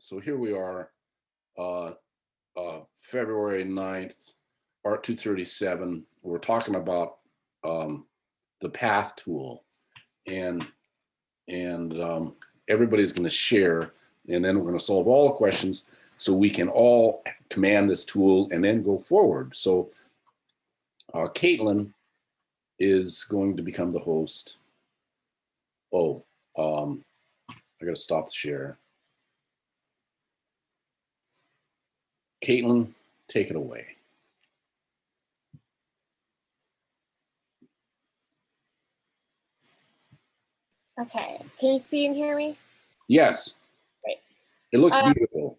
so here we are, February 9th, Art 237. We're talking about the path tool, and everybody's going to share, and then we're going to solve all the questions so we can all command this tool and then go forward. So Caitlin is going to become the host. Oh, I got to stop the share. Caitlin, take it away. Okay, can you see and hear me? Yes. Great. It looks beautiful.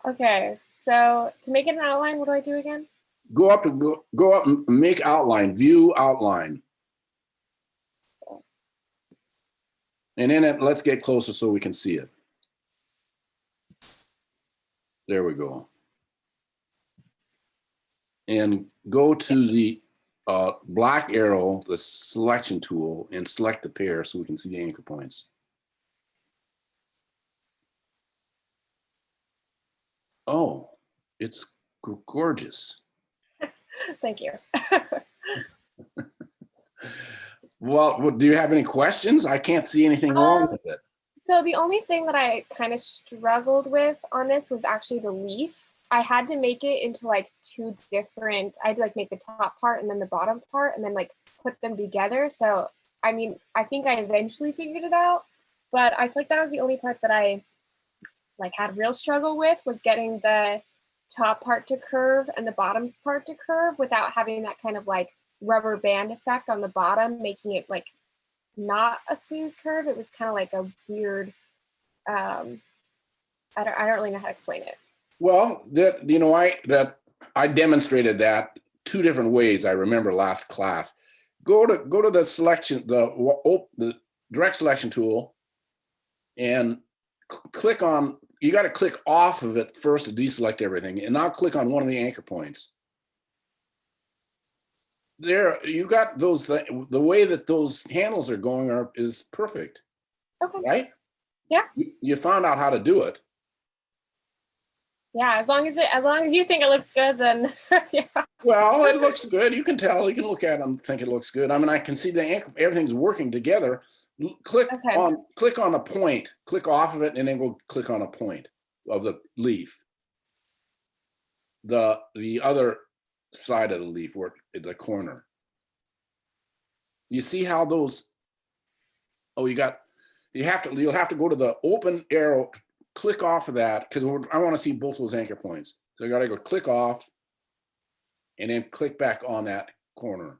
Okay, so to make it an outline, what do I do again? Go up and make outline, view outline. And then let's get closer so we can see it. There we go. And go to the black arrow, the selection tool, and select the pair so we can see the anchor points. Oh, it's gorgeous. Thank you. Well, do you have any questions? I can't see anything wrong with it. So the only thing that I kind of struggled with on this was actually the leaf. I had to make it into like two different, I had to like make the top part and then the bottom part and then like put them together. So, I mean, I think I eventually figured it out, but I feel like that was the only part that I like had real struggle with, was getting the top part to curve and the bottom part to curve without having that kind of like rubber band effect on the bottom, making it like not a smooth curve. It was kind of like a weird, I don't really know how to explain it. Well, I demonstrated that two different ways. I remember last class. Go to the selection, the direct selection tool, and click on. You got to click off of it first to deselect everything, and now click on one of the anchor points. There, you got those. The way that those handles are going is perfect. Okay. Right? Yeah. You found out how to do it. Yeah, as long as you think it looks good, then yeah. Well, it looks good. You can tell. You can look at it and think it looks good. I mean, I can see everything's working together. Click on a point. Click off of it, and then go click on a point of the leaf. The other side of the leaf, where at the corner. You see how those? Oh, you'll have to go to the open arrow. Click off of that because I want to see both those anchor points. So I got to go click off and then click back on that corner.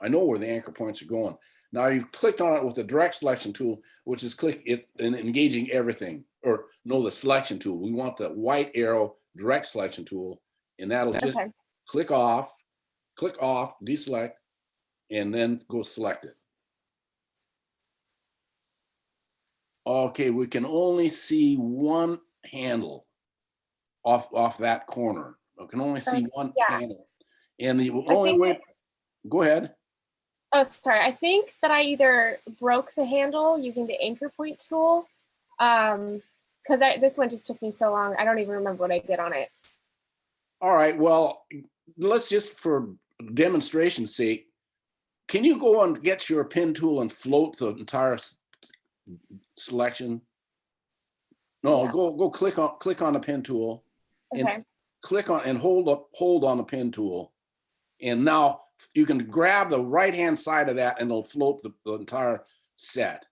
I know where the anchor points are going. Now you've clicked on it with the direct selection tool, which is click it and engaging everything, or no, the selection tool. We want the white arrow direct selection tool, and that'll just click off, deselect, and then go select it. Okay, we can only see one handle off that corner. We can only see one handle. And the only way, go ahead. Oh, sorry. I think that I either broke the handle using the anchor point tool, because this one just took me so long. I don't even remember what I did on it. All right, well, let's just, for demonstration's sake, can you go and get your pen tool and float the entire selection? No, go click on the pen tool, and click on and hold on the pen tool, and now you can grab the right hand side of that and it'll float the entire set.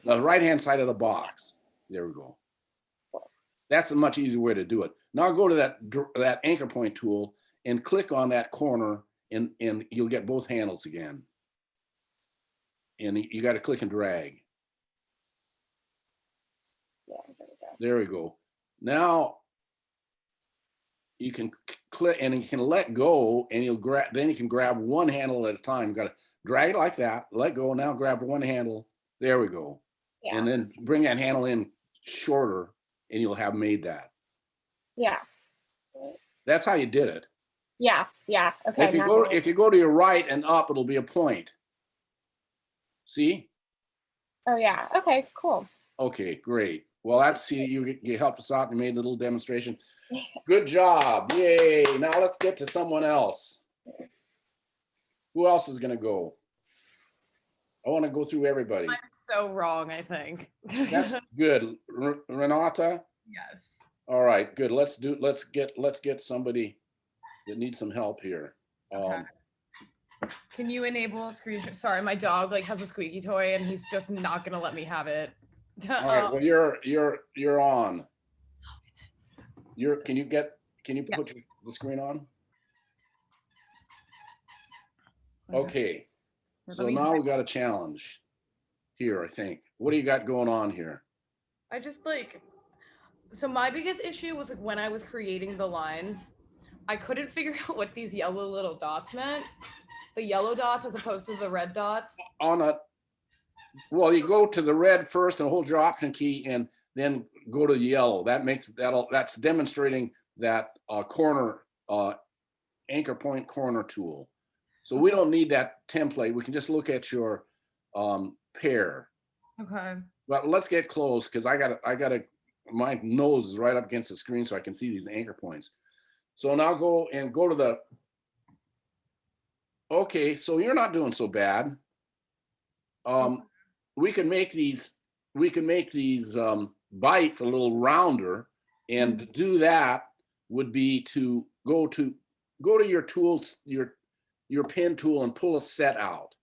The right hand side of the box. There we go. That's a much easier way to do it. Now go to that anchor point tool and click on that corner, and you'll get both handles again. And you got to click and drag. There we go. Now you can click and you can let go, and then you can grab one handle at a time. You got to drag it like that, let go. Now grab one handle. There we go. Yeah. And then bring that handle in shorter, and you'll have made that. Yeah. That's how you did it. Yeah. Okay. If you go to your right and up, it'll be a point. See? Oh yeah. Okay, cool. Okay, great. Well, that's, see, you helped us out. You made a little demonstration. Good job. Yay. Now let's get to someone else. Who else is going to go? I want to go through everybody. I'm so wrong, I think. That's good. Renata? Yes. All right, good. Let's get somebody that needs some help here. Okay. Can you enable screen? Sorry, my dog like has a squeaky toy and he's just not gonna let me have it. All right, well, you're on. Can you put Yes. the screen on? Okay. Okay. So now we got a challenge here, I think. What do you got going on here? I just like, so my biggest issue was like when I was creating the lines, I couldn't figure out what these yellow little dots meant. The yellow dots as opposed to the red dots. Well, you go to the red first and hold your option key and then go to the yellow. That's demonstrating that corner anchor point corner tool. So we don't need that template. We can just look at your pair. Okay. But let's get close because my nose is right up against the screen so I can see these anchor points. So now go to the, okay, so you're not doing so bad. We can make these bites a little rounder, and to do that would be to go to your tools, your pen tool, and pull a set out.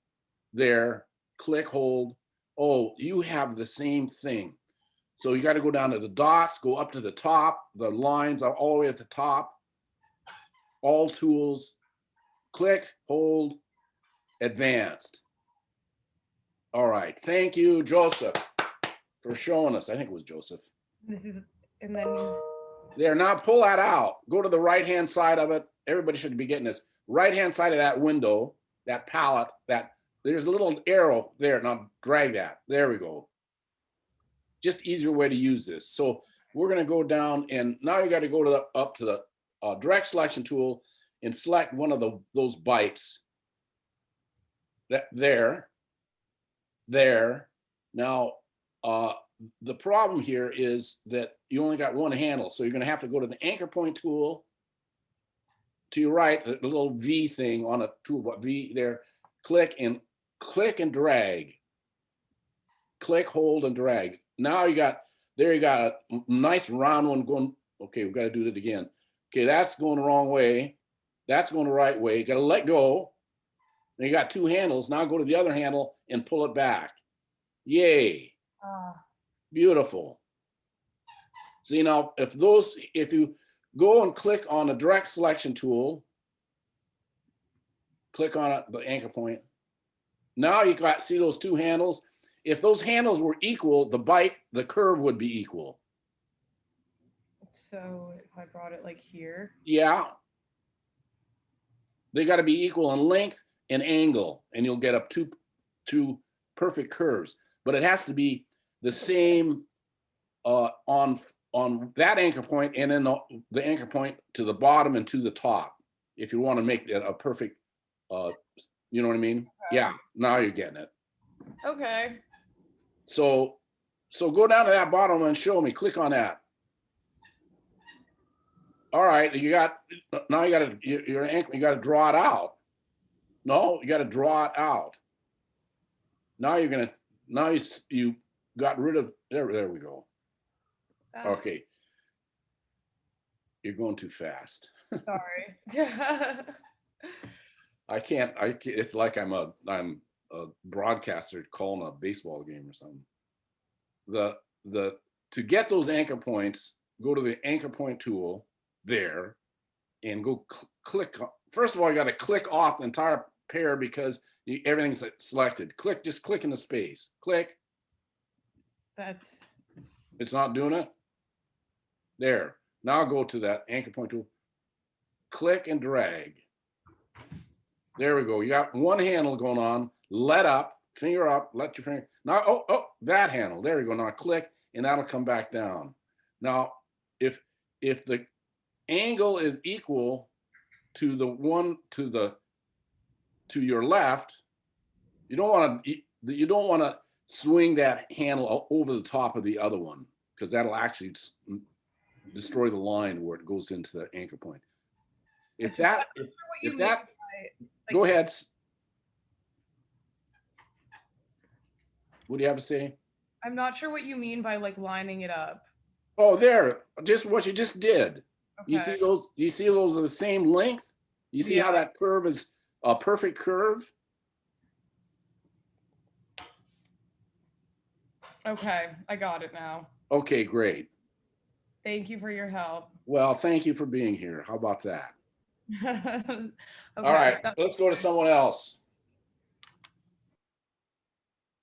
There, click, hold. Oh, you have the same thing. So you got to go down to the dots, go up to the top. The lines are all the way at the top. All tools, click, hold, advanced. All right, thank you, Joseph, for showing us. I think it was Joseph. This is, and then There, now pull that out. Go to the right-hand side of it. Everybody should be getting this. Right-hand side of that window, that palette, there's a little arrow there. Now drag that. There we go. Just easier way to use this. So we're going to go down, and now you got to go up to the direct selection tool and select one of those bytes. There. Now, the problem here is that you only got one handle, so you're going to have to go to the anchor point tool to your right, the little V thing on a tool, V there. Click and drag. Click, hold, and drag. Now you got a nice round one going. Okay, we've got to do it again. Okay, that's going the wrong way. That's going the right way. You got to let go. Then you got two handles. Now go to the other handle and pull it back. Yay. Beautiful. See, now if you go and click on the direct selection tool, click on it, the anchor point. Now you got, see those two handles? If those handles were equal, the curve would be equal. so if I brought it like here. Yeah. They got to be equal in length and angle, and you'll get up two perfect curves. But it has to be the same on that anchor point, and then the anchor point to the bottom and to the top. If you want to make it a perfect, you know what I mean? Okay. Yeah. Now you're getting it. Okay. So go down to that bottom and show me. Click on that. All right, you got to draw it out. No, you got to draw it out. Now you got rid of, there we go. Okay. You're going too fast. Sorry. I can't, it's like I'm a broadcaster calling a baseball game or something. To get those anchor points, go to the anchor point tool there and go click. First of all, you got to click off the entire pair because everything's selected. Just click in the space. Click. It's not doing it. There. Now go to that anchor point tool. Click and drag. There we go. You got one handle going on. Let up, finger up, let your finger. Now, oh, that handle. There we go. Now click, and that'll come back down. Now, if the angle is equal to the one to your left, you don't want to swing that handle over the top of the other one, because that'll actually destroy the line where it goes into the anchor point. If that, if that, go ahead. What do you have to say? I'm not sure what you mean by like lining it up. Oh, there, just what you just did. You Okay. see those? You see those are the same length? You see how Yeah. that curve is a perfect curve? Okay, I got it now. Okay, great. Thank you for your help. Well, thank you for being here. How about that? Okay. All right, let's go to someone else.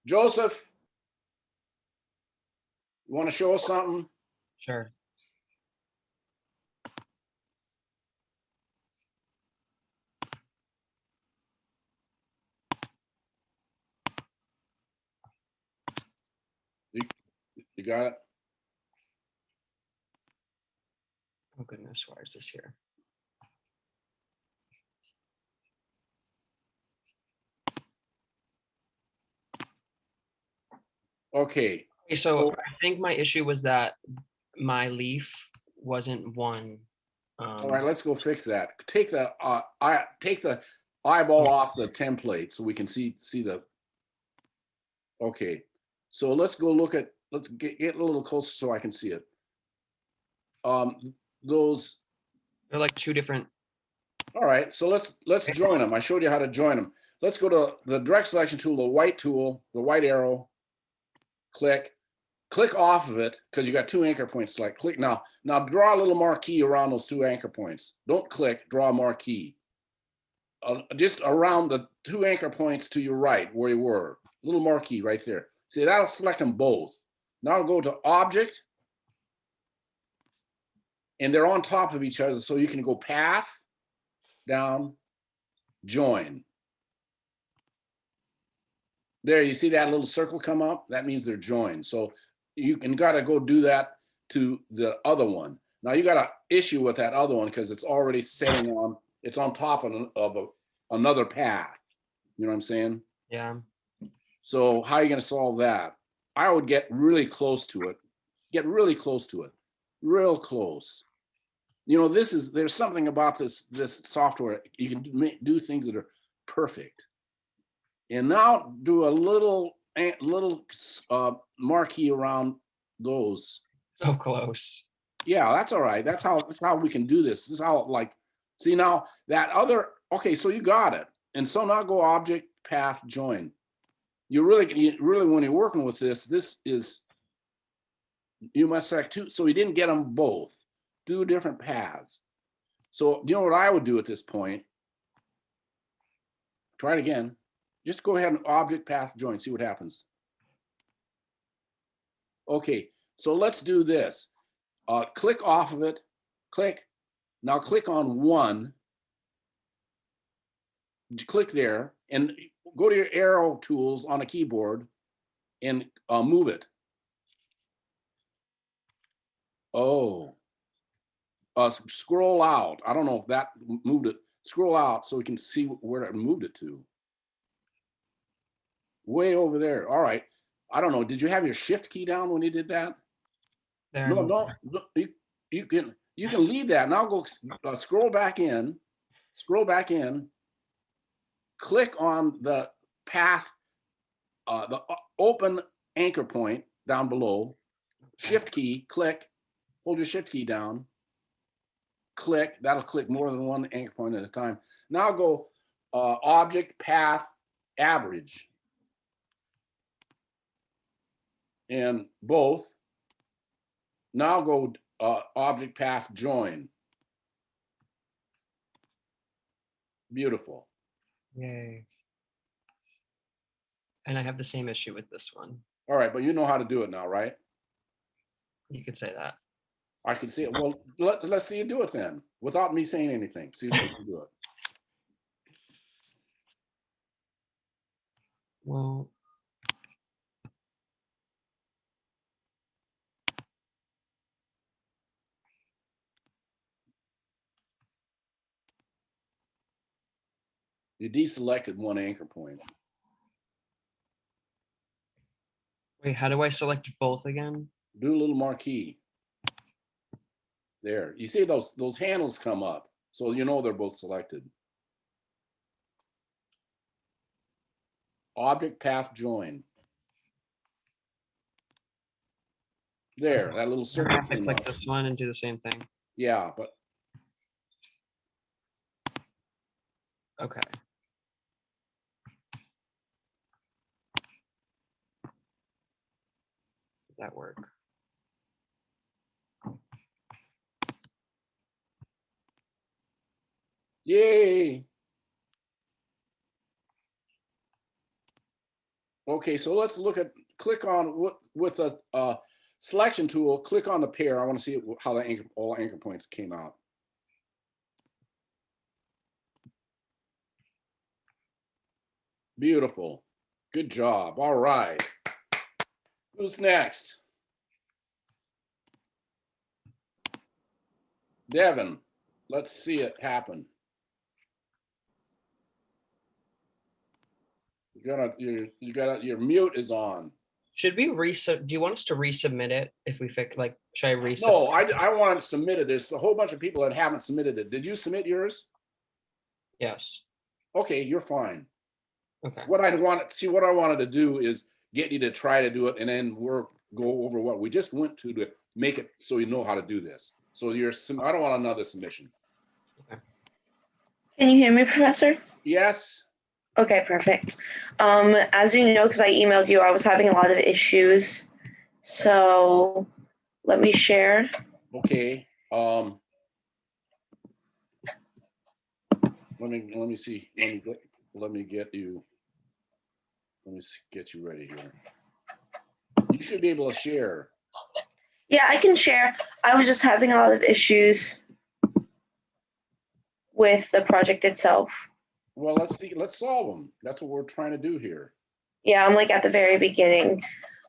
Joseph, you want to show us something? Sure. You got it? Oh goodness, why is this here? Okay. Okay, so I think my issue was that my leaf wasn't one. All right, let's go fix that. Take the eyeball off the template so we can see the. Okay, so let's go look at. Let's get a little closer so I can see it. Those. They're like two different. All right, so let's join them. I showed you how to join them. Let's go to the direct selection tool, the white arrow. Click off of it because you got two anchor points. Select. Click now. Now draw a little marquee around those two anchor points. Don't click. Draw a marquee. Just around the two anchor points to your right where you were. Little marquee right there. See, that'll select them both. Now go to Object, and they're on top of each other, so you can go Path, down, Join. There, you see that little circle come up? That means they're joined. So you can gotta go do that to the other one. Now you got an issue with that other one because it's already setting on, it's on top of another path. You know what I'm saying? Yeah. So how are you gonna solve that? I would get really close to it. Get really close to it. Real close. You know, there's something about this software. You can do things that are perfect. And now do a little marquee around those. So close. Yeah, that's all right. That's how we can do this. This is how, like, see now that other, okay, so you got it. And so now go Object, Path, Join. You really when you're working with this is, you must select two. So we didn't get them both. Do different paths. So you know what I would do at this point? Try it again. Just go ahead and Object, Path, Join, see what happens. Okay, so let's do this. Click off of it, click. Now click on one. Click there and go to your arrow tools on a keyboard and move it. Oh, scroll out. I don't know if that moved it. Scroll out so we can see where it moved it to. Way over there. All right. I don't know. Did you have your shift key down when you did that? There. No, don't. You can leave that. Now go scroll back in. Scroll back in. Click on the path, the open anchor point down below. Shift key. Click. Hold your shift key down. Click. That'll click more than one anchor point at a time. Now go Object, Path, Average. And both. Now go Object, Path, Join. Beautiful. Yay. And I have the same issue with this one. All right, but you know how to do it now, right? You could say that. I can see it. Well, let's see you do it then, without me saying anything. See if you can do it. Well, You deselected one anchor point. Wait, how do I select both again? Do a little marquee. There, you see those handles come up, so you know they're both selected. Object path join. There, that little I circle have to came click up. this one and do the same thing. Yeah, but Okay. Did that work? yay. Okay, so let's look at, click on what with a selection tool, click on the pair. I want to see how the anchor, all anchor points came out. Beautiful. Good job. All right. Who's next? Devin, let's see it happen. Your mute is on. Should we do you want us to resubmit it if we fix, like, should I resubmit? No, I want to submit it. There's a whole bunch of people that haven't submitted it. Did you submit yours? Yes. Okay, you're fine. Okay. What I wanted to do is get you to try to do it, and then go over what we just went to make it so you know how to do this. So I don't want another submission. Can you hear me, Professor? Yes. Okay, perfect. As you know, because I emailed you, I was having a lot of issues. So let me share. Okay. Let me see. Let me get you ready here. You should be able to share. Yeah, I can share. I was just having a lot of issues with the project itself. Well, let's solve them. That's what we're trying to do here. Yeah, I'm like at the very beginning.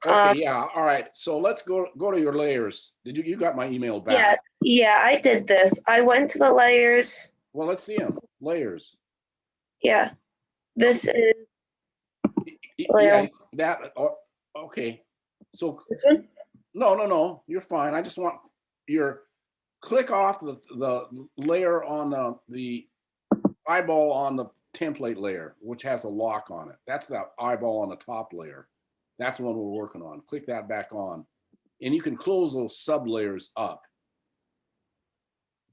Okay, yeah, all right. So let's go to your layers. You got my email back? Yeah, I did this. I went to the layers. Well, let's see them. Layers. Yeah, this is Yeah, layer. okay. So This one? no, you're fine. I just want your click off the layer on the eyeball on the template layer, which has a lock on it. That's that eyeball on the top layer. That's the one we're working on. Click that back on, and you can close those sub layers up.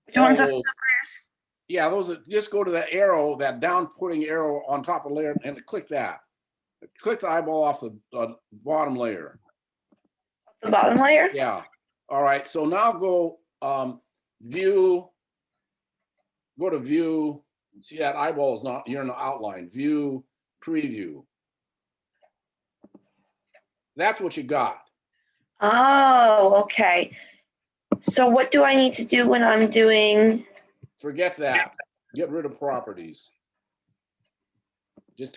Which ones are Those, yeah, just go to that arrow, that down-putting arrow on top of the layer, and click that. Click the eyeball off the bottom layer. the bottom layer? Yeah. All right. So now go view. Go to view. See that eyeball is not, you're in the outline. View, preview. That's what you got. Oh, okay. So what do I need to do when I'm doing? Forget that. Get rid of properties.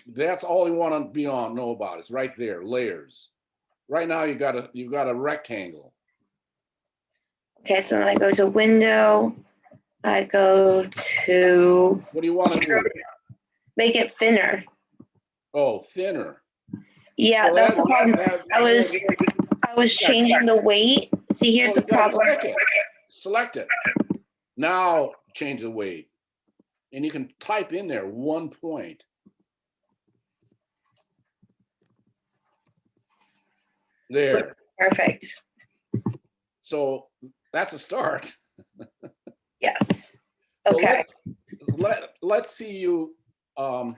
That's all you want to know about. It's right there. Layers. Right now you got a rectangle. Okay, so then I go to window. I go to What do you want to do? make it thinner. Oh, thinner. Yeah, Well, that's the problem. I was changing the weight. See, here's the problem. Select it. Now change the weight. And you can type in there 1 point. There. Perfect. So that's a start. Yes. So Okay. let's see you. All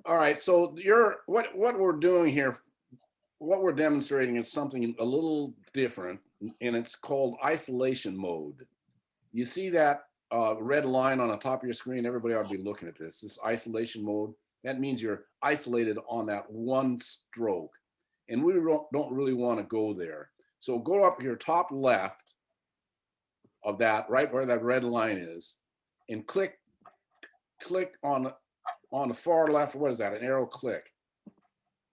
right. So what we're doing here, what we're demonstrating is something a little different, and it's called isolation mode. You see that red line on the top of your screen? Everybody ought to be looking at this. This isolation mode. That means you're isolated on that one stroke, and we don't really want to go there. So go up your top left of that, right where that red line is, and click on the far left. What is that? An arrow click.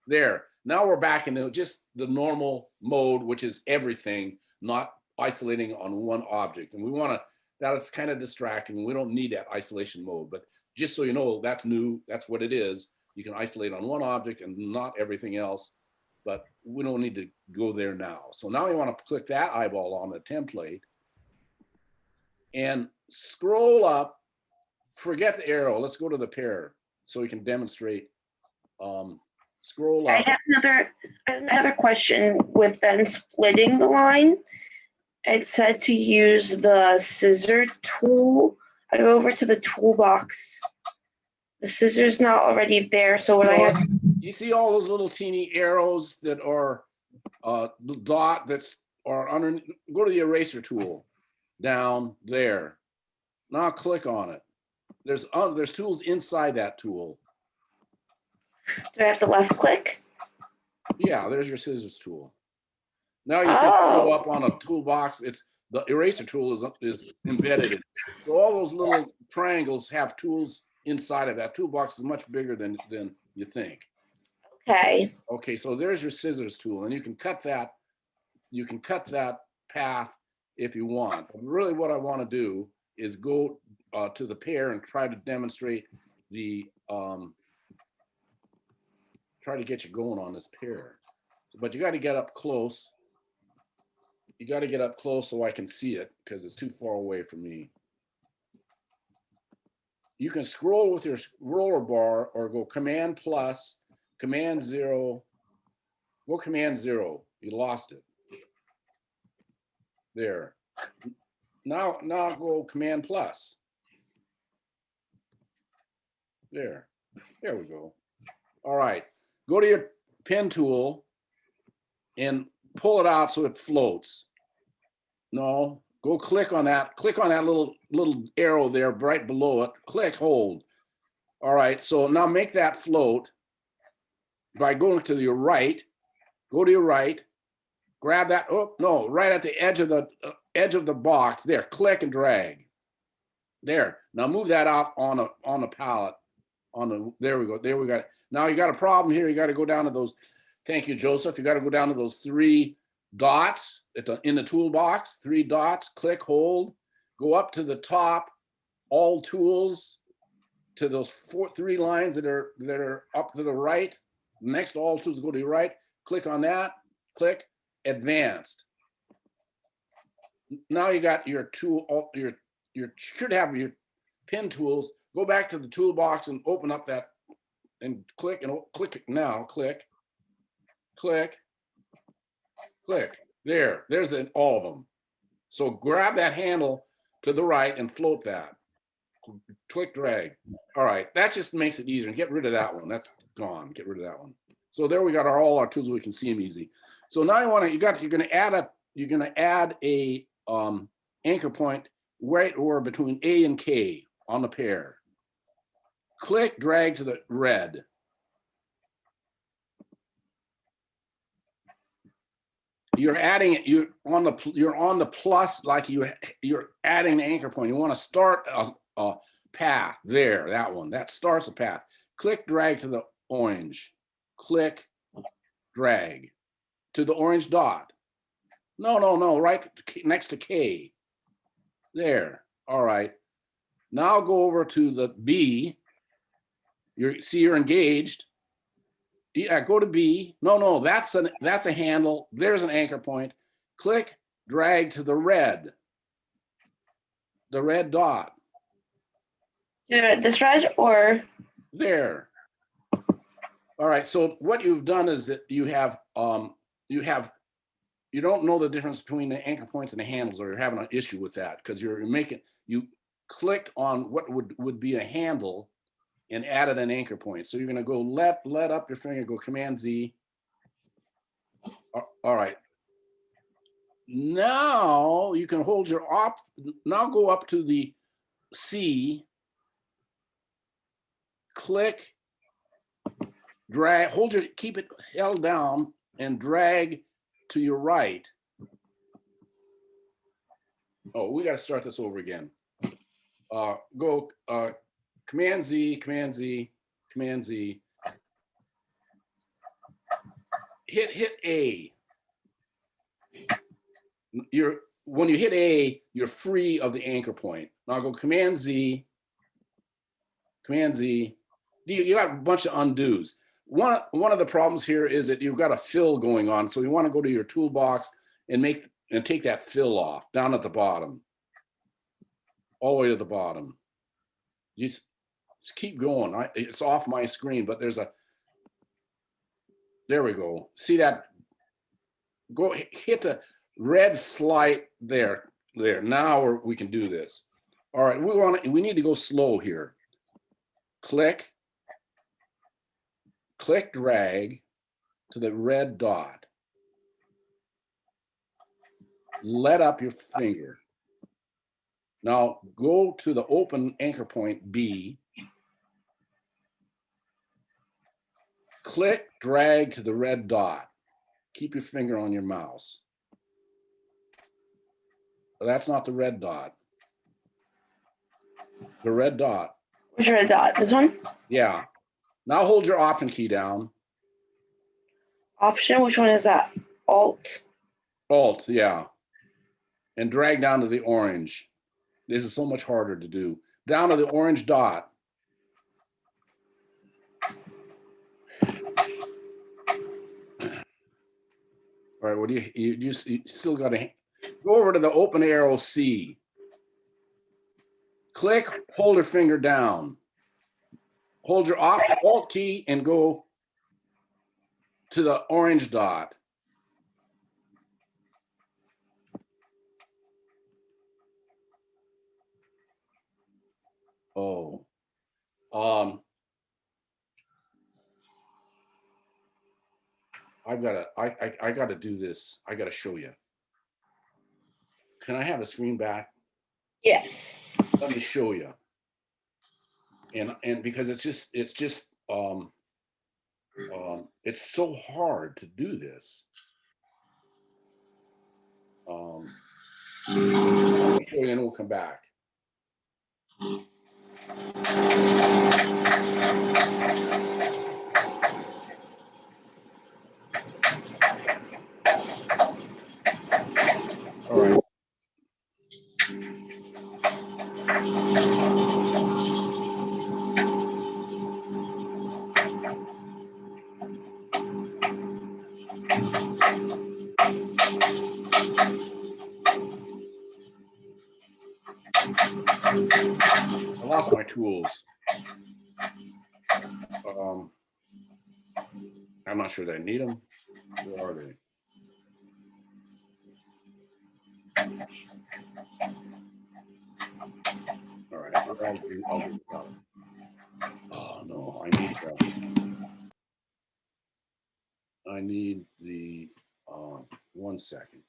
There. Now we're back into just the normal mode, which is everything, not isolating on one object. And we want to, that is kind of distracting. We don't need that isolation mode, but just so you know, that's new. That's what it is. You can isolate on one object and not everything else. but we don't need to go there now. So now you want to click that eyeball on the template and scroll up, forget the arrow. Let's go to the pair so we can demonstrate. Scroll I up. have another question with then splitting the line. It said to use the scissor tool. I go over to the toolbox. The scissor's not already there, so what I have to You see all those little teeny arrows that are the dot that's are under. Go to the eraser tool down there. Now click on it. There's tools inside that tool. do I have to left click? Yeah, there's your scissors tool. Now you see go up on a toolbox. It's the eraser tool is embedded in it. So all those little triangles have tools inside of that. Toolbox is much bigger than you think. Okay. Okay, so there's your scissors tool, and you can cut that. You can cut that path if you want. But really, what I want to do is go to the pair and try to demonstrate the try to get you going on this pair. But you got to get up close. You got to get up close so I can see it because it's too far away from me. You can scroll with your roller bar or go Command plus, Command 0. Go Command 0. You lost it. There. Now go Command plus. There. There we go. All right. Go to your pen tool and pull it out so it floats. No, go click on that. Click on that little arrow there right below it. Click, hold. All right, so now make that float by going to your right. Go to your right. Grab that. Oh no, right at the edge of the box. There, click and drag. There. Now move that out on a palette. There we go. There we got it. Now you got a problem here. You got to go down to those. Thank you, Joseph. You got to go down to those 3 dots in the toolbox. 3 dots. Click, hold. Go up to the top. All tools to those 3 lines that are up to the right. Next to all tools, go to your right. Click on that. Click advanced. Now you got your tool. You should have your pen tools. Go back to the toolbox and open up that and click now. Click. There's all of them. So grab that handle to the right and float that. Click, drag. All right, that just makes it easier. Get rid of that one. That's gone. Get rid of that one. So there we got all our tools. We can see them easy. So now you're going to add a anchor point right or between A and K on the pair. Click, drag to the red. You're adding it. You're on the plus, like you're adding the anchor point. You want to start a path there. That one that starts a path. Click, drag to the orange. Click, drag to the orange dot. No. Right next to K. There. All right. Now go over to the B. You're engaged. Yeah, go to B. No, that's a handle. There's an anchor point. Click, drag to the red dot. This red or There. All right. So what you've done is that you don't know the difference between the anchor points and the handles, or you're having an issue with that because you clicked on what would be a handle and added an anchor point. So you're going to go let up your finger, go Command Z. All right. Now you can hold your now go up to the C, click, drag, keep it held down and drag to your right. Oh, we got to start this over again. Go Command Z, Command Z, Command Z. Hit A. When you hit A, you're free of the anchor point. Now go Command Z, Command Z. You got a bunch of undos. one of the problems here is that you've got a fill going on. So you want to go to your toolbox and take that fill off down at the bottom, all the way to the bottom. You just keep going. It's off my screen, but there we go. See that? Go hit the red slide there. Now we can do this. All right, we need to go slow here. Click, drag to the red dot. Let up your finger. Now go to the open anchor point B. Click, drag to the red dot. Keep your finger on your mouse. But that's not the red dot. The red dot. Which red dot? This one? Yeah. Now hold your Option key down. Option, which one is that? Alt? Alt, yeah. And drag down to the orange. This is so much harder to do. Down to the orange dot. All right, what do you still got to go over to the open arrow C. Click, hold your finger down. Hold your Alt key and go to the orange dot. Oh, I gotta do this. I gotta show you. Can I have the screen back? Yes. Let me show you. And because it's so hard to do this. Let me show you and we'll come back. All right. I lost my tools. I'm not sure that I need them. Where are they? All right, I'll do that. Oh no, I need the 1 second.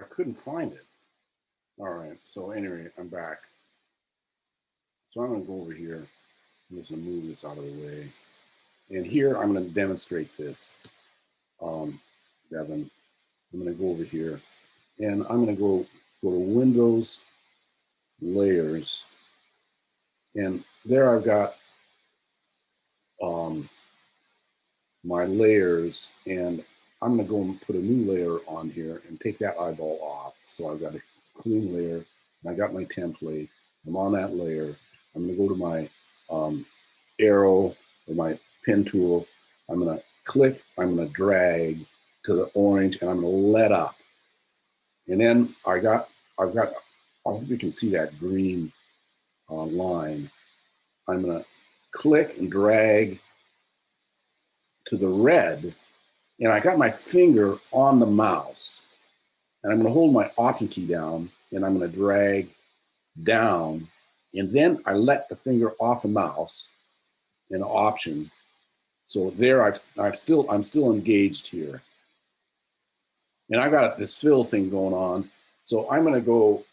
I couldn't find it. All right, so anyway, I'm back. So I'm gonna go over here. I'm just gonna move this out of the way. And here I'm gonna demonstrate this. Devin, I'm gonna go over here and I'm gonna go to Windows, Layers, and there I've got my layers, and I'm gonna go and put a new layer on here and take that eyeball off. So I've got a clean layer, and I got my template. I'm on that layer. I'm gonna go to my arrow or my pen tool. I'm gonna click, I'm gonna drag to the orange, and I'm gonna let up. And then I've got, I hope you can see that green line. I'm gonna click and drag to the red, and I got my finger on the mouse. And I'm going to hold my Option key down, and I'm going to drag down, and then I let the finger off the mouse in Option. So there, I'm still engaged here, and I've got this fill thing going on. So I'm going to go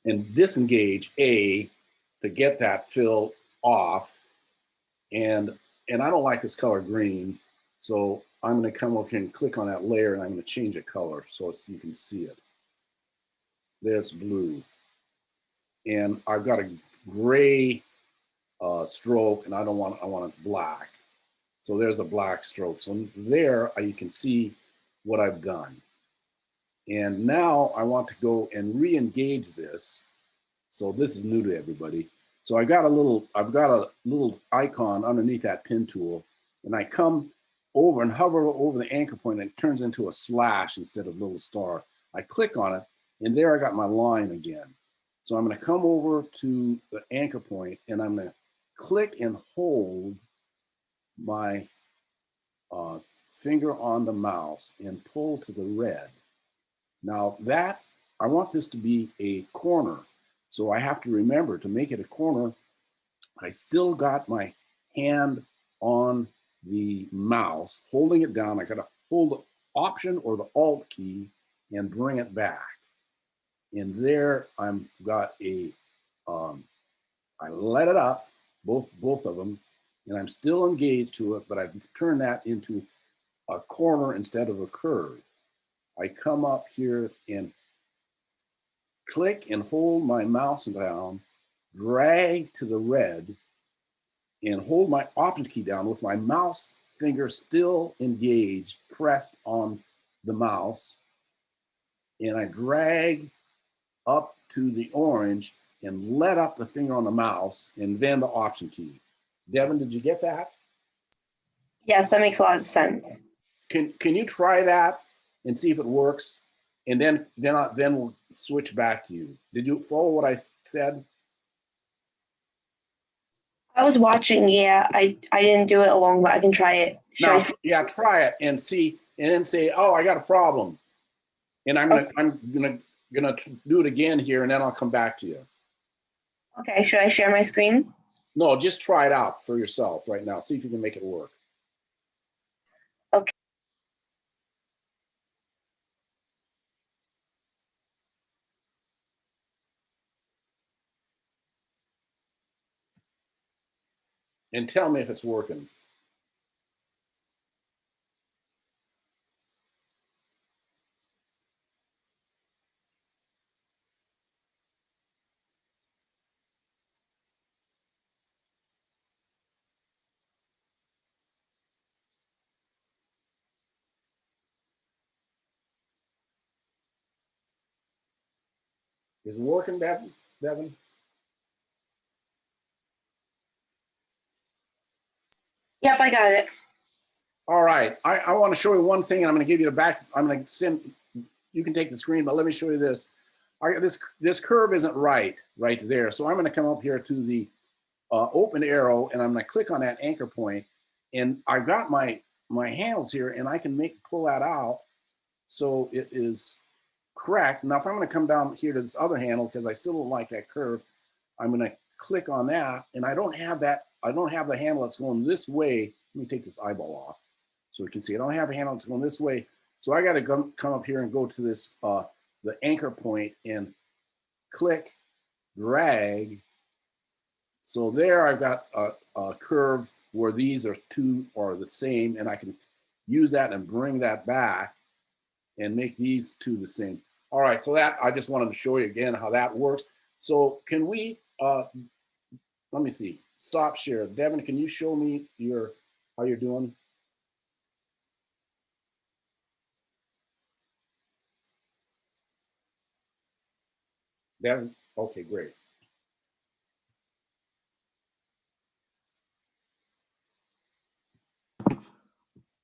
and disengage A to get that fill off, and I don't like this color green, so I'm going to come over here and click on that layer, and I'm going to change the color so you can see it. There, it's blue, and I've got a gray stroke, and I want it black. So there's a black stroke. So there you can see what I've done. And now I want to go and re-engage this. So this is new to everybody. So I've got a little icon underneath that pin tool, and I come over and hover over the anchor point, and it turns into a slash instead of little star. I click on it, and there I got my line again. So I'm going to come over to the anchor point, and I'm going to click and hold my finger on the mouse and pull to the red. Now that, I want this to be a corner. So I have to remember to make it a corner, I still got my hand on the mouse, holding it down. I got to hold the Option or the Alt key and bring it back. And there I'm got a, I let it up, both of them, and I'm still engaged to it, but I've turned that into a corner instead of a curve. I come up here and click and hold my mouse down, drag to the red, and hold my Option key down with my mouse finger still engaged, pressed on the mouse, and I drag up to the orange and let up the finger on the mouse, and then the Option key. Devin, did you get that? Yes, that makes a lot of sense. Can you try that and see if it works? And then we'll switch back to you. Did you follow what I said? I was watching, yeah. I didn't do it along, but I can try it. Now, yeah, try it and see, and then say, "Oh, I got a problem," and I'm gonna do it again here, and then I'll come back to you. Okay, should I share my screen? No, just try it out for yourself right now. See if you can make it work. Okay. And tell me if it's working. Is it working, Devin? Yep, I got it. All right. I want to show you one thing, and I'm going to give you the back. I'm going to send. You can take the screen, but let me show you this. This curve isn't right there. So I'm going to come up here to the open arrow, and I'm going to click on that anchor point, and I've got my handles here, and I can pull that out so it is correct. Now, if I'm going to come down here to this other handle because I still don't like that curve, I'm going to click on that, and I don't have that. I don't have the handle that's going this way. Let me take this eyeball off so we can see. I don't have a handle that's going this way, so I got to come up here and go to this the anchor point and click, drag. So there I've got a curve where these two are the same, and I can use that and bring that back and make these two the same. All right, so that I just wanted to show you again how that works. So can we, let me see, stop share. Devin, can you show me how you're doing? Devin, okay, great.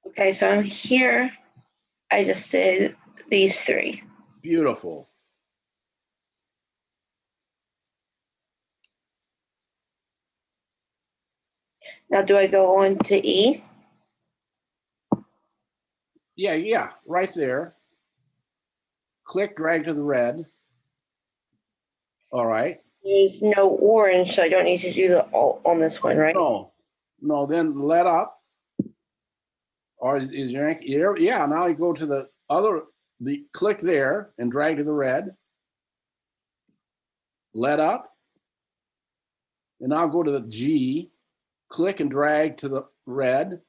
Okay, so I'm here. I just did these three. Beautiful. Now, do I go on to E? Yeah, right there. click, drag to the red. All right. There's no orange, so I don't need to do the alt on this one, right? No, then let up. Or is your anchor, yeah, now you go to the click there and drag to the red. Let up. And now go to the G, click and drag to the red.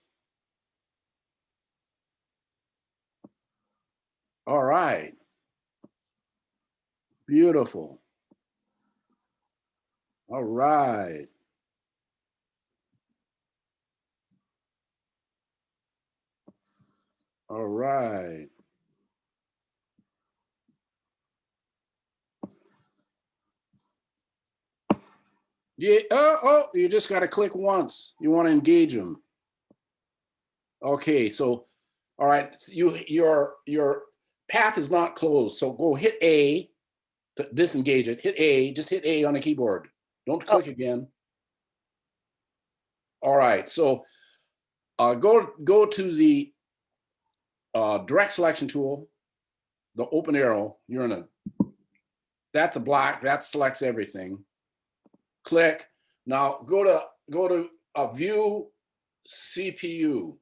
All right. Beautiful. All right. All right. Yeah. Oh, you just got to click once. You want to engage them. Okay. So, all right. Your path is not closed. So go hit A to disengage it. Hit A. Just hit A on the keyboard. Don't click again. All right. So go to the direct selection tool, the open arrow. You're in a. That's a black. That selects everything. Click. Now go to view CPU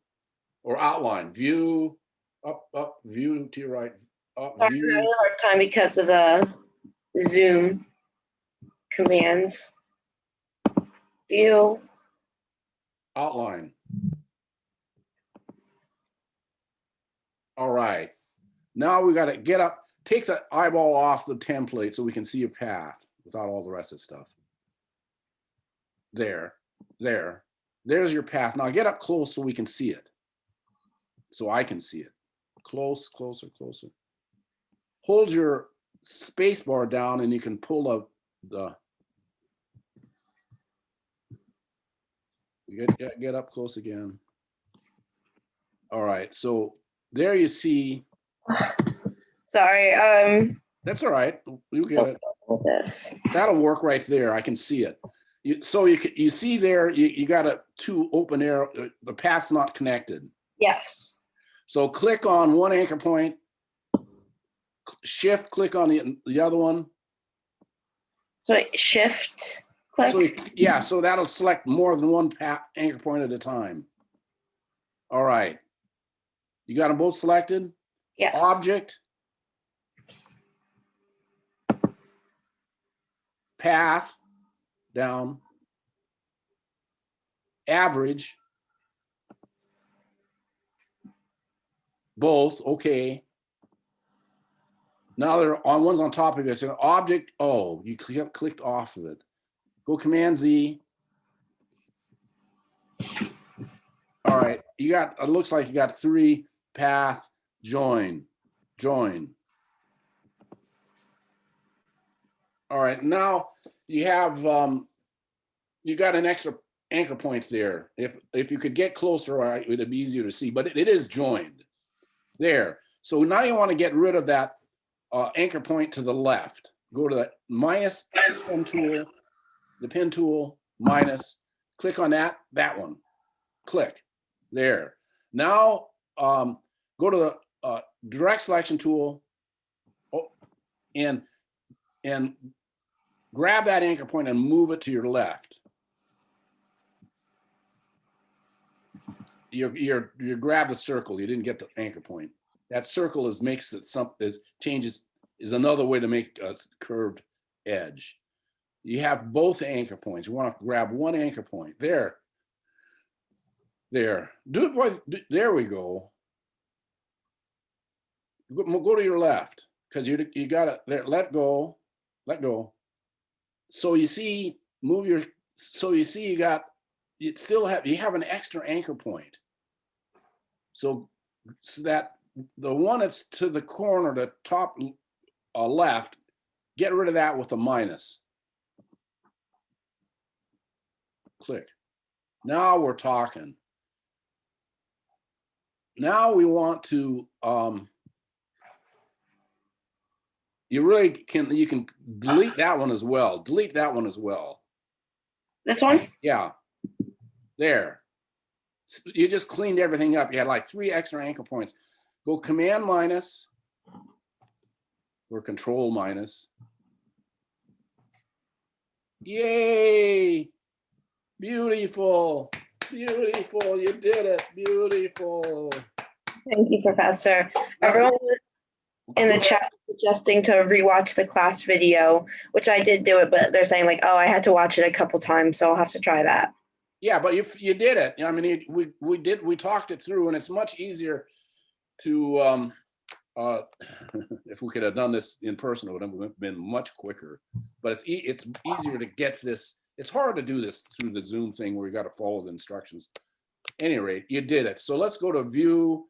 or outline. View up. View to your right. Up. I'm having View. a hard time because of the zoom commands. View. Outline. All right. Now we got to get up. Take the eyeball off the template so we can see your path without all the rest of the stuff. There's your path. Now get up close so we can see it. So I can see it. Closer. Hold your space bar down and you can pull get up close again. All right, so there you see. Sorry, That's all right. You get it. with this. That'll work right there. I can see it. You see there, you got a two open arrow. The path's not connected. Yes. So click on one anchor point. Shift, click on the other one. So wait, shift, click. So so that'll select more than one anchor point at a time. All right. You got them both selected? Yes. Object. Path, down. Average. Both, okay. Now they're on, one's on top of it. So object, oh, you clicked off of it. Go Command Z. All right, you got, it looks like you got three, path, join. All right, now you have, you got an extra anchor point there. If you could get closer, it would be easier to see, but it is joined there. So now you want to get rid of that anchor point to the left. Go to the minus pen tool, the pen tool, minus, click on that one, click, there. Now go to the direct selection tool and grab that anchor point and move it to your left. You grab the circle, you didn't get the anchor point. That circle makes it changes, is another way to make a curved edge. You have both anchor points. You want to grab one anchor point. There. Do it, boy. There we go. Go to your left because you got it there. Let go. So you see, so you see you have an extra anchor point. So that the one that's to the corner, the top left, get rid of that with a minus. Click. Now we're talking. Now we want to, you can delete that one as well. This one? Yeah, there. You just cleaned everything up. You had like 3 extra anchor points. Go Command minus. or control minus. Yay! Beautiful, beautiful, you did it, beautiful. Thank you, Professor. Everyone in the chat suggesting to rewatch the class video, which I did do it, but they're saying like, oh, I had to watch it a couple times, so I'll have to try that. Yeah, but if you did it, I mean, we talked it through, and it's much easier to, if we could have done this in person, it would have been much quicker. But it's easier to get this. It's hard to do this through the Zoom thing where you got to follow the instructions. At any rate, you did it. So let's go to view,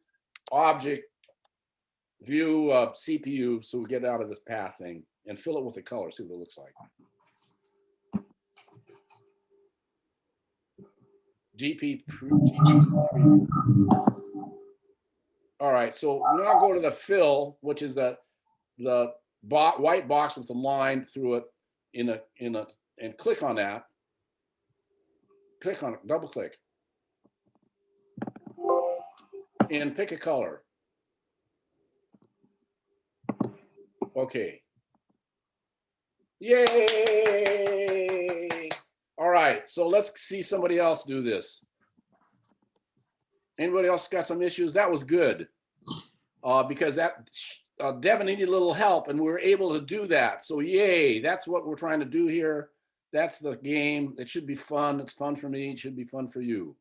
object, view CPU, so we get out of this path thing and fill it with the color, see what it looks like. GP. All right, so now go to the fill, which is the white box with the line through it and click on that. Click on it, double click. And pick a color. Okay. Yay! All right, so let's see somebody else do this. Anybody else got some issues? That was good. Because that Devin needed a little help and we were able to do that. So yay, that's what we're trying to do here. That's the game. It should be fun. It's fun for me. It should be fun for you.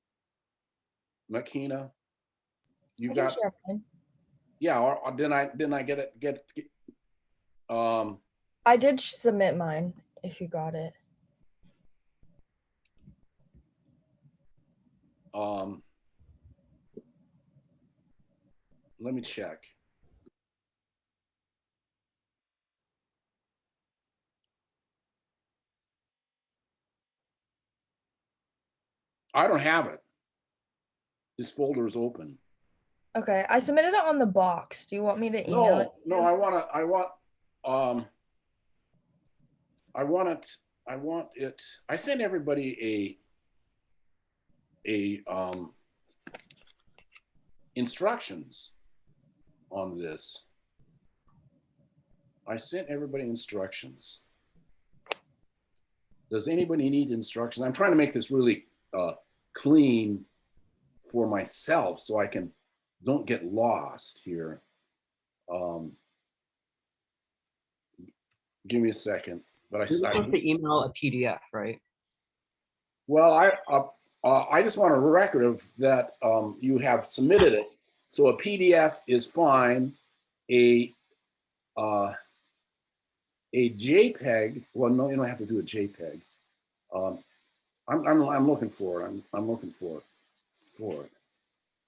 Makina, you got, yeah, or didn't I get it? I did submit mine if you got it. Let me check. I don't have it. This folder is open. Okay, I submitted it on the box. Do you want me to email it? No, I want it. I sent everybody a instructions on this. I sent everybody instructions. Does anybody need instructions? I'm trying to make this really clean for myself so I don't get lost here. Give me a second. But You have to email a PDF, right? Well, I just want a record of that you have submitted it. So a PDF is fine. A JPEG. Well, no, you don't have to do a JPEG. I'm looking for it. I'm looking for it.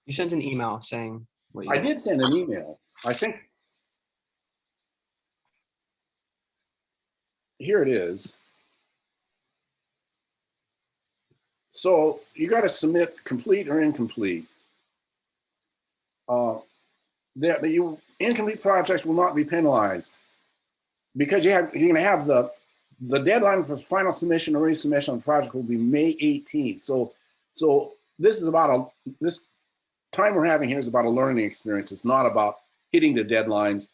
You sent an email saying what you I did send an email. I think here it is. So you got to submit complete or incomplete. Incomplete projects will not be penalized because you're going to have the deadline for final submission or resubmission on the project will be May 18th. So this is about this time we're having here is about a learning experience. It's not about hitting the deadlines.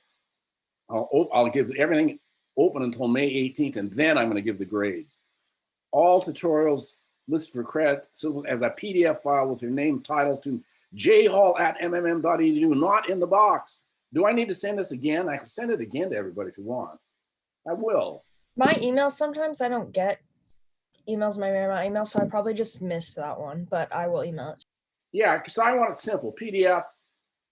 I'll give everything open until May 18th, and then I'm going to give the grades. All tutorials listed for credit as a PDF file with your name, title to jhall@mmm.edu, not in the box. Do I need to send this again? I can send it again to everybody if you want. I will. My email, sometimes I don't get emails in my email, so I probably just missed that one, but I will email it. Yeah, because I want it simple. PDF,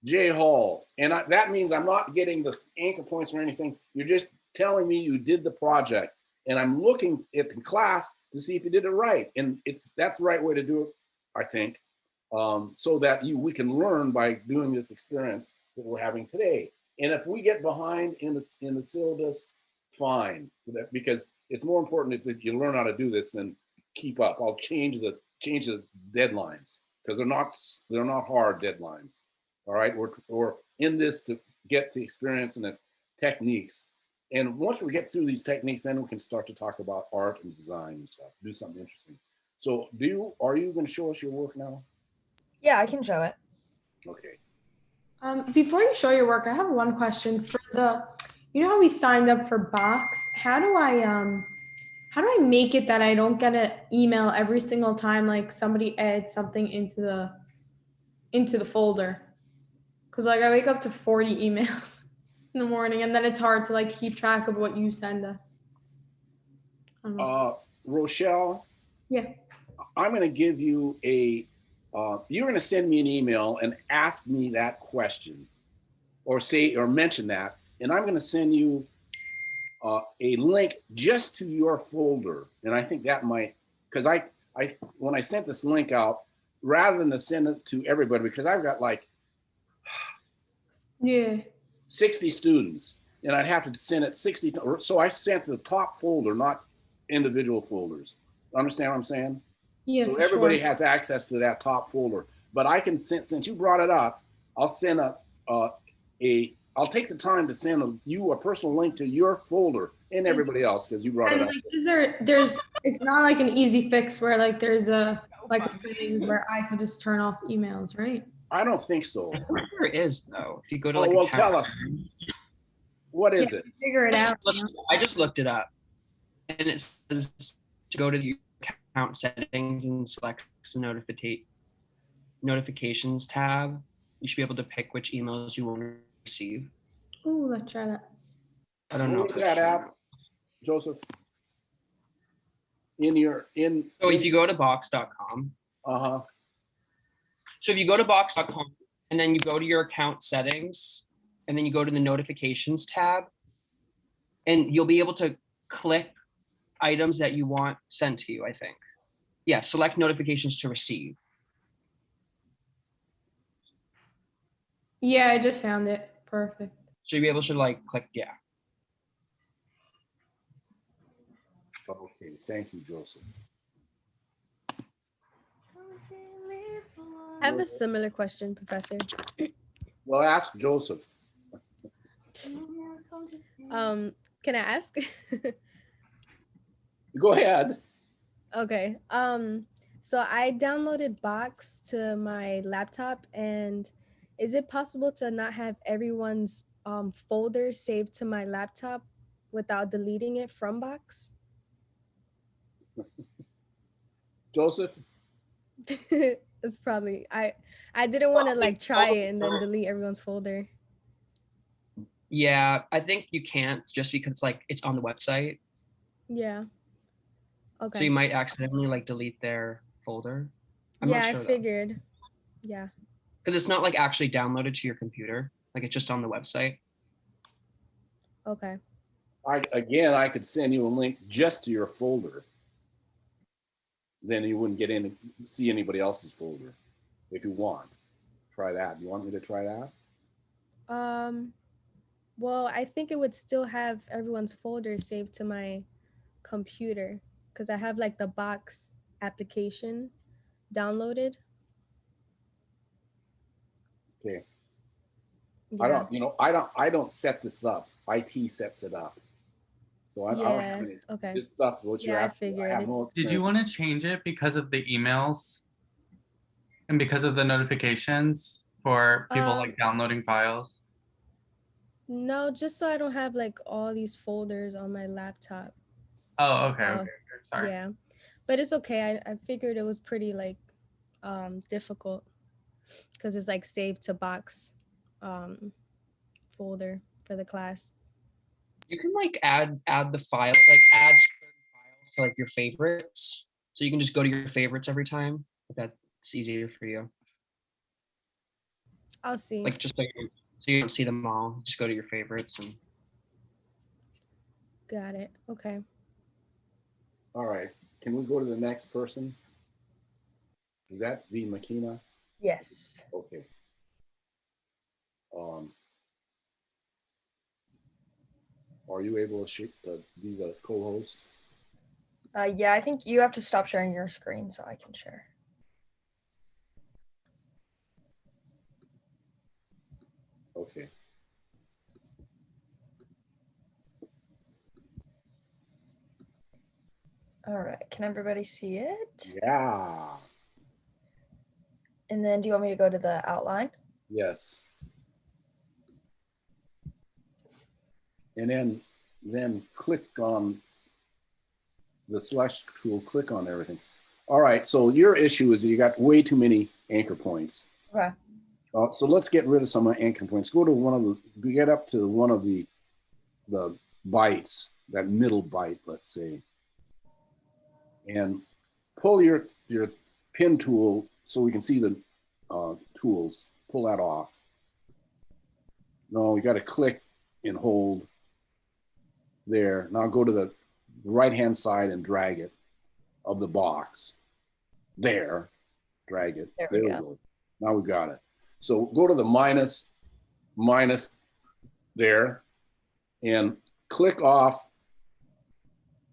jhall. And that means I'm not getting the anchor points or anything. You're just telling me you did the project. And I'm looking at the class to see if you did it right. And that's the right way to do it, I think, so that we can learn by doing this experience that we're having today. And if we get behind in the syllabus, fine, because it's more important that you learn how to do this than keep up. I'll change the deadlines because they're not hard deadlines. All right, we're in this to get the experience and the techniques. And once we get through these techniques, then we can start to talk about art and design and stuff, do something interesting. So are you going to show us your work now? Yeah, I can show it. Okay. Before you show your work, I have one question. For you know how we signed up for Box? How do I make it that I don't get an email every single time like somebody adds something into the folder? Because like I wake up to 40 emails in the morning, and then it's hard to like keep track of what you send us. I don't know. Rochelle, Yeah. I'm going to give you you're going to send me an email and ask me that question or mention that. And I'm going to send you a link just to your folder. And I think that might, because when I sent this link out, rather than to send it to everybody, because I've got like 60 students and I'd have to send it 60. So I sent the top folder, not individual folders. Understand what I'm saying? Yeah. So for everybody sure. has access to that top folder. But I can send, since you brought it up, I'll send I'll take the time to send you a personal link to your folder and everybody else because you brought it And up. like, there's it's not like an easy fix where like there's a settings where I could just turn off emails, right? I don't think so. I'm pretty sure it is though. If you go to Oh, like well, account tell us. What is Yeah, it? figure it out. I just looked it up, and it says to go to your account settings and select the notifications tab. You should be able to pick which emails you want to receive. Ooh, let's try that. I don't know Where's if it's that showing app, up. Joseph? So if you go to box.com, Uh-huh. so if you go to box.com and then you go to your account settings and then you go to the notifications tab, and you'll be able to click items that you want sent to you, I think. Yeah, select notifications to receive. Yeah, I just found it. Perfect. So you'll be able to like click, yeah. Okay, thank you, Joseph. I have a similar question, Professor. Well, ask Joseph. Can I ask? Go ahead. Okay. So I downloaded Box to my laptop, and is it possible to not have everyone's folder saved to my laptop without deleting it from Box? Joseph? It's probably I didn't want to like try it and then delete everyone's folder. Yeah, I think you can't just because like it's on the website. Yeah. So Okay. you might accidentally like delete their folder. I'm Yeah, not I sure though. figured. Yeah. Because it's not like actually downloaded to your computer. Like it's just on the website. Okay. I could send you a link just to your folder. Then you wouldn't get in and see anybody else's folder. If you want, try that. You want me to try that? Well, I think it would still have everyone's folder saved to my computer because I have like the Box application downloaded. Okay. Yeah. I don't set this up. IT sets it up. So I don't Yeah. have any, Okay. this stuff, what you're Yeah, I asking, I figured have no it's. Did you experience. want to change it because of the emails and because of the notifications for people like downloading files? No, just so I don't have like all these folders on my laptop. Oh, okay. Okay. Sorry. Yeah. But it's okay. I figured it was pretty like difficult because it's like saved to Box folder for the class. You can like add the file, like add certain files to like your favorites. So you can just go to your favorites every time. If that's easier for you. I'll see. Like just so you don't see them all. Just go to your favorites and Got it. Okay. All right. Can we go to the next person? Is that V. Makina? Yes. Okay. Are you able to be the co-host? Yeah, I think you have to stop sharing your screen so I can share. Okay. All right. Can everybody see it? Yeah. And then do you want me to go to the outline? Yes. and then click on the selection tool, click on everything. All right, so your issue is that you got way too many anchor points. Okay. So let's get rid of some anchor points. Go to one of the, get up to one of the bytes, that middle byte, let's say, and pull your pin tool so we can see the tools. Pull that off. No, you got to click and hold there. Now go to the right-hand side and drag it of the box. There, drag it. There we go. Now we got it. So go to the minus there and click off.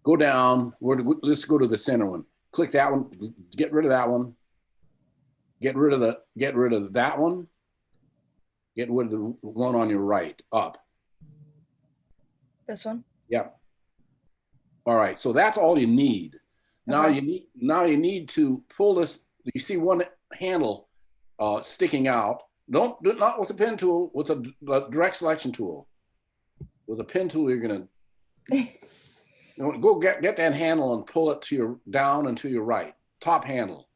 Go down. Let's go to the center one. Click that one. Get rid of that one. Get rid of that one. Get rid of the one on your right. Up. This one? Yep. All right. So that's all you need. Now Okay. you need to pull this. You see one handle sticking out. Not with the pen tool, with the direct selection tool. With the pen tool, you're gonna go get that handle and pull it to your down and to your right. Top handle.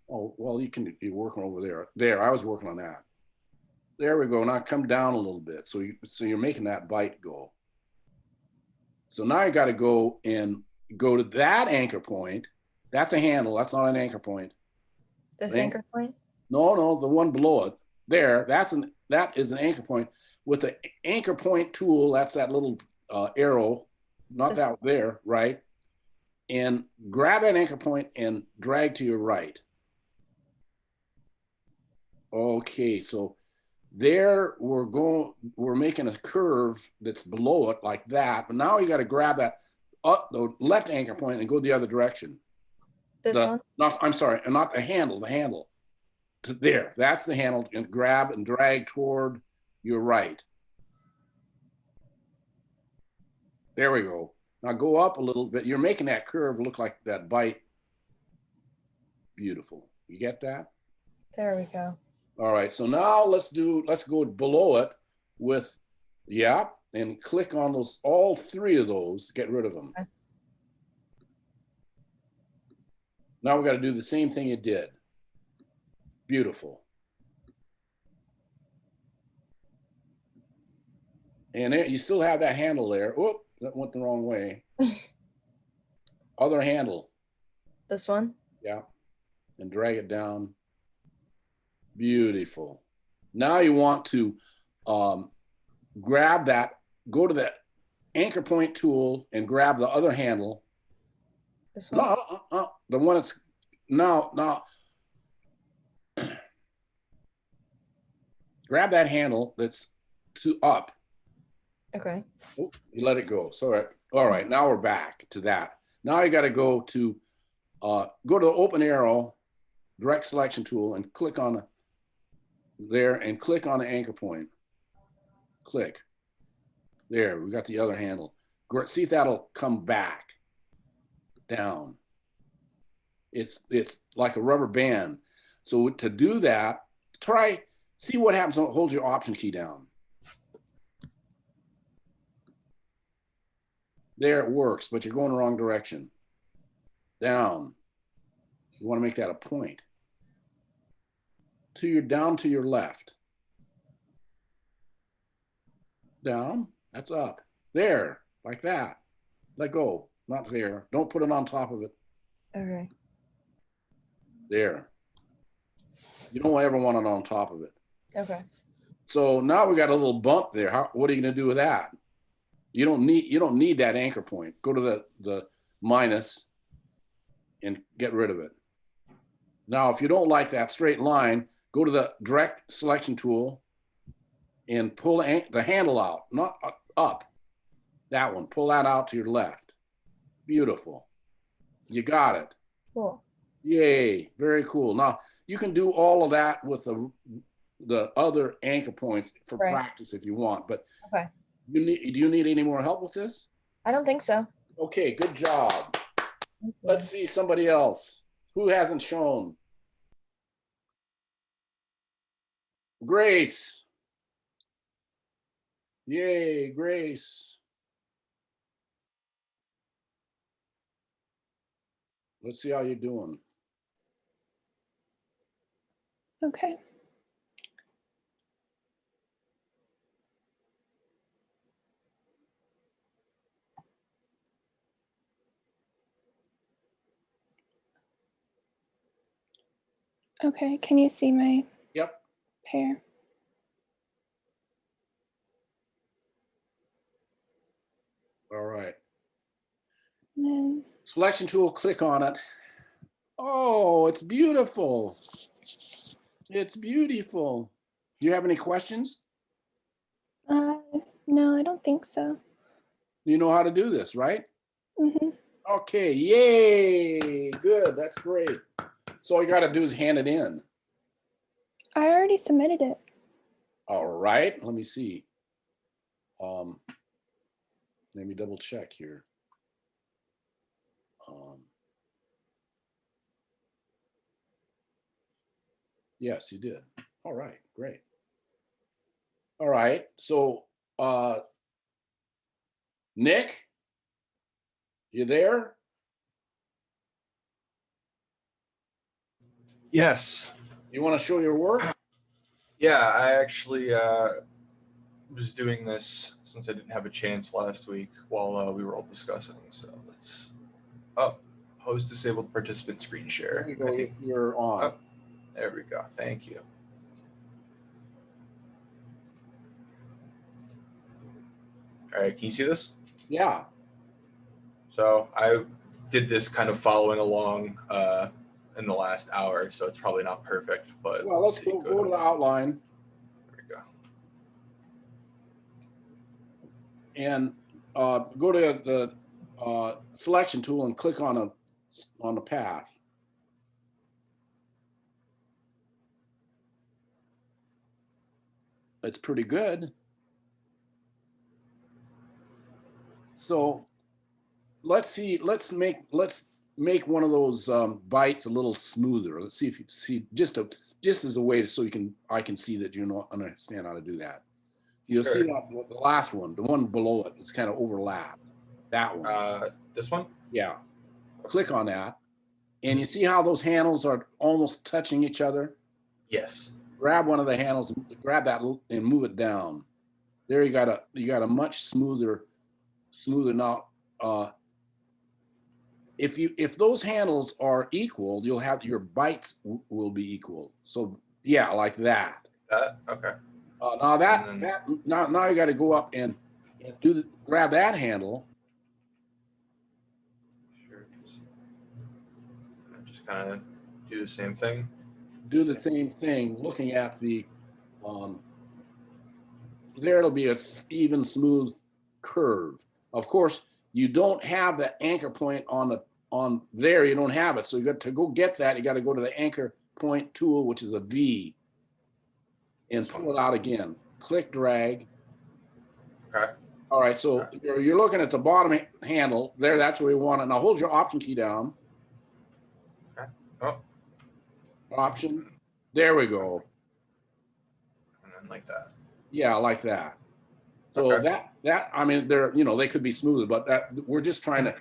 Oh, well, you're working over there. There, I was working on that. There we go. Now come down a little bit. So you're making that byte go. So now you got to go and go to that anchor point. That's a handle. That's not an anchor point. This anchor point? No, the one below it. There, that is an anchor point. With the anchor point tool, that's that little arrow, not This that there, right? And grab that anchor point and drag to your right. Okay, so there we're making a curve that's below it like that, but now you got to grab that up the left anchor point and go the other direction. This one? I'm sorry, and not the handle. To there, that's the handle, and grab and drag toward your right. There we go. Now go up a little bit. You're making that curve look like that byte. Beautiful. You get that? There we go. All right, so now let's go below it with, and click on those, all three of those, get rid of them. Okay. Now we got to do the same thing you did. Beautiful. And there, you still have that handle there. Oh, that went the wrong way. Other handle. This one? Yeah, and drag it down. Beautiful. Now you want to grab that, go to the anchor point tool and grab the other handle. This one? No, the one that's now. Grab that handle that's up. Okay. Oh, you let it go. Sorry. All right, now we're back to that. Now you got to go to the open arrow, direct selection tool, and click on there and click on the anchor point. Click. There, we got the other handle. See if that'll come back down. It's like a rubber band. So to do that, see what happens. Hold your Option key down. There, it works, but you're going the wrong direction. Down. You want to make that a point. Down to your left. Down, that's up. There, like that. Let go, not there. Don't put it on top of it. Okay. There. You don't ever want it on top of it. Okay. So now we got a little bump there. What are you gonna do with that? You don't need that anchor point. Go to the minus and get rid of it. Now, if you don't like that straight line, go to the direct selection tool and pull the handle out, not up. That one, pull that out to your left. Beautiful. You got it. Cool. Yay, very cool. Now, you can do all of that with the other anchor points for practice if you want, but okay. Do you need any more help with this? I don't think so. Okay, good job. Let's see somebody else. Who hasn't shown? Grace. Yay, Grace. Let's see how you're doing. Okay. Okay, can you see my Yep. pair? All right. And then, Selection tool, click on it. Oh, it's beautiful. It's beautiful. Do you have any questions? no, I don't think so. You know how to do this, right? Hmm. Okay, yay, good, that's great. So all you gotta do is hand it in. I already submitted it. All right, let me see. Let me double check here. Yes, you did. All right, great. All right, so Nick, you there? Yes. You want to show your work? Yeah, I actually was doing this since I didn't have a chance last week while we were all discussing. So let's. Oh, host disabled participant screen share. There you go. I think, You're on. oh, there we go. Thank you. All right, can you see this? Yeah. So I did this kind of following along in the last hour, so it's probably not perfect, but Well, let's go to the outline. There we go. And go to the selection tool and click on the path. It's pretty good. So let's make one of those bites a little smoother. Let's see if you see just as a way so I can see that you understand how to do that. You'll see that the last one, the one below it, is kind of overlapped. That one. This one? Yeah. Click on that. And you see how those handles are almost touching each other? Yes. Grab one of the handles, grab that and move it down. There you got a much smoother now. If those handles are equal, you'll have your bites will be equal. So yeah, like that. Okay. Now you got to go up and grab that handle. Sure. Just kind of do the same thing. Do the same thing. Looking at the there it'll be a even smooth curve. Of course, you don't have the anchor point on there. You don't have it. So you got to go get that. You got to go to the anchor point tool, which is a V, and pull it out again. Click, drag. Okay. All right. So you're looking at the bottom handle there. That's where you want it. Now hold your Option key down. Okay. Oh. Option. There we go. And then like that. Yeah, like that. So okay. that I mean, they could be smoother, but we're just trying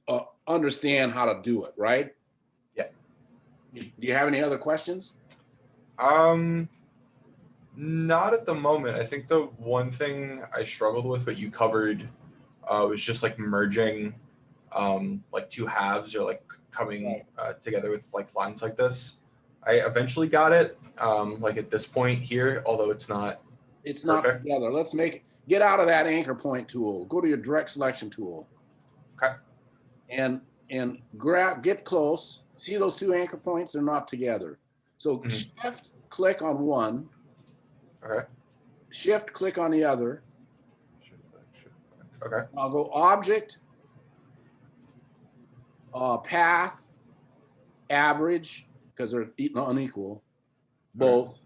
to understand how to do it, right? Yeah. Do you have any other questions? Not at the moment. I think the one thing I struggled with, but you covered, was just like merging, like two halves or like coming together with like lines like this. I eventually got it, like at this point here, although it's not. It's not together. Let's get out of that anchor point tool. Go to your direct selection tool. Okay. And get close. See those two anchor points? They're not together. So shift click on one. Okay. Shift click on the other. Okay. I'll go object, path, average, because they're unequal, both.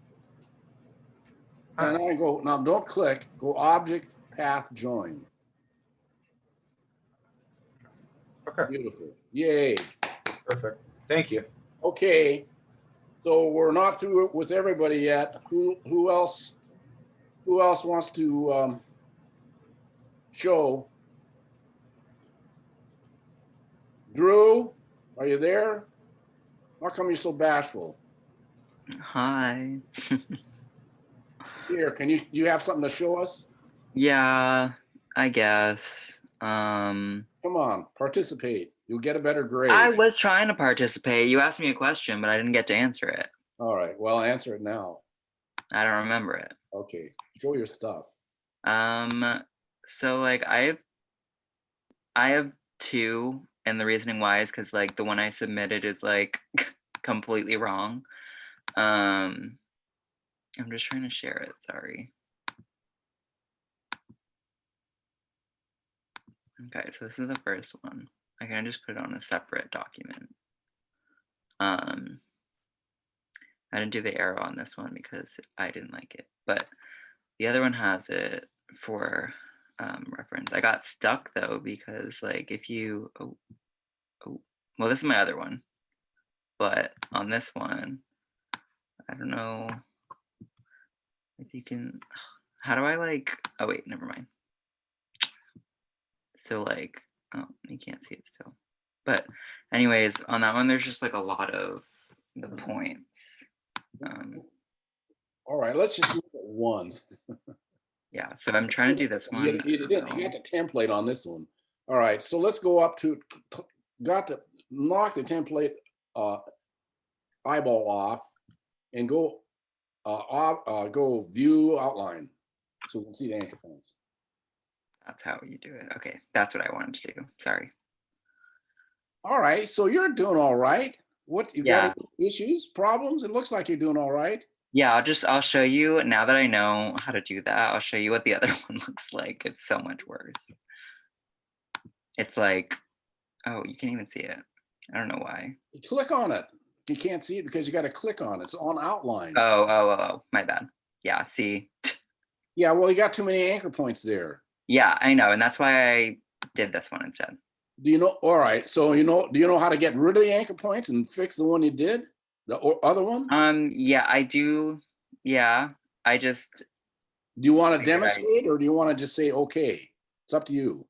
And I go, now don't click, go object, path, join. Okay. Beautiful. Yay. Perfect. Thank you. Okay. So we're not through with everybody yet. Who else wants to show. Drew, are you there? How come you're so bashful? Hi. Here, do you have something to show us? Yeah, I guess. Come on, participate. You'll get a better grade. I was trying to participate. You asked me a question, but I didn't get to answer it. All right, well, answer it now. I don't remember it. Okay, show your stuff. So like I have two, and the reasoning why is because like the one I submitted is like completely wrong. I'm just trying to share it, sorry. Okay, so this is the first one. I can just put it on a separate document. I didn't do the arrow on this one because I didn't like it, but the other one has it for reference. I got stuck though because like if you, well, this is my other one, but on this one, I don't know if you can, how do I like, oh wait, never mind. So like, oh, you can't see it still. But anyways, on that one, there's just like a lot of the points. All right, let's just look at one. Yeah, so I'm trying to do this one. You got the template on this one. All right, so let's go up to, knock the template eyeball off and go go view outline so we can see the anchor points. That's how you do it. Okay, that's what I wanted to do. Sorry. All right, so you're doing all right. What, you Yeah. got any issues, problems? It looks like you're doing all right. Yeah, I'll show you now that I know how to do that. I'll show you what the other one looks like. It's so much worse. It's like, oh, you can't even see it. I don't know why. Click on it. You can't see it because you got to click on it. It's on outline. Oh, my bad. Yeah, see. Yeah, well, you got too many anchor points there. Yeah, I know, and that's why I did this one instead. Do you know? All right, so do you know how to get rid of the anchor points and fix the one you did? The other one? Yeah, I do. Yeah, I just. Do you want to demonstrate or do you want to just say okay? It's up to you.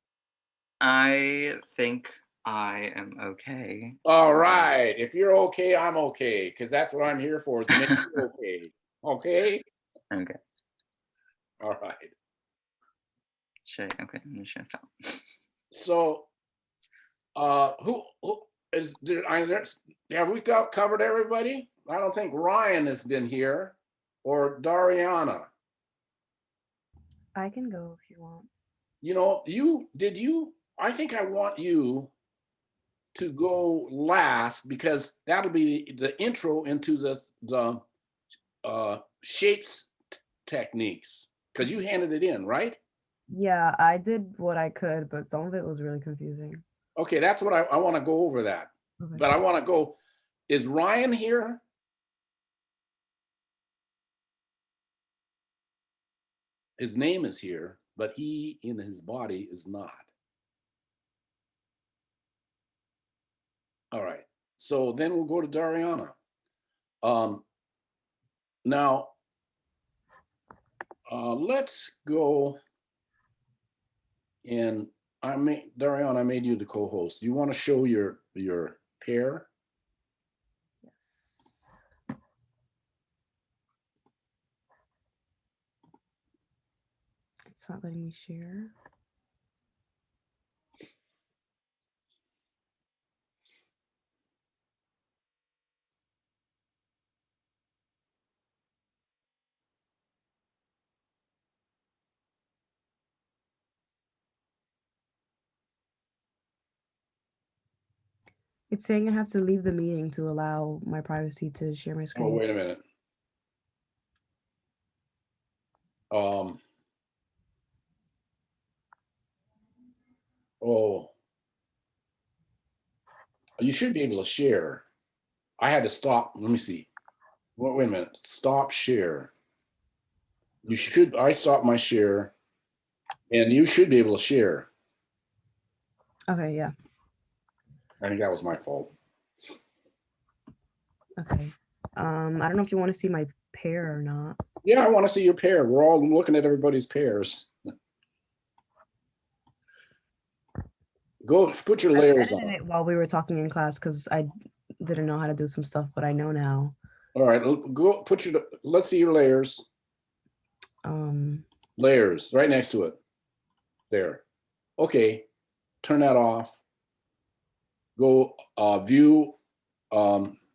I think I am okay. All right. If you're okay, I'm okay, because that's what I'm here for, is to make you okay. Okay? Okay. All right. Okay, I'm just gonna stop. So, who is there? Have we covered everybody? I don't think Ryan has been here, or Dariana. I can go if you want. You know, I think I want you to go last because that'll be the intro into the shapes techniques, because you handed it in, right? Yeah, I did what I could, but some of it was really confusing. Okay, that's what I want to go over that. Okay. But I want to go, is Ryan here? His name is here, but he in his body is not. All right, so then we'll go to Dariana. Now, let's go, and Dariana, I made you the co-host. Do you want to show your pair? Yes. It's not letting me share. It's saying I have to leave the meeting to allow my privacy to share my screen. Oh, wait a minute. Oh, you should be able to share. I had to stop. Let me see. Wait a minute. Stop share. I stopped my share, and you should be able to share. Okay, yeah. I think that was my fault. Okay. I don't know if you want to see my pair or not. Yeah, I want to see your pair. We're all looking at everybody's pairs. Go put your I layers edited on. it while we were talking in class because I didn't know how to do some stuff, but I know now. All right, go put your, let's see your layers. Layers right next to it. There. Okay, turn that off. Go view,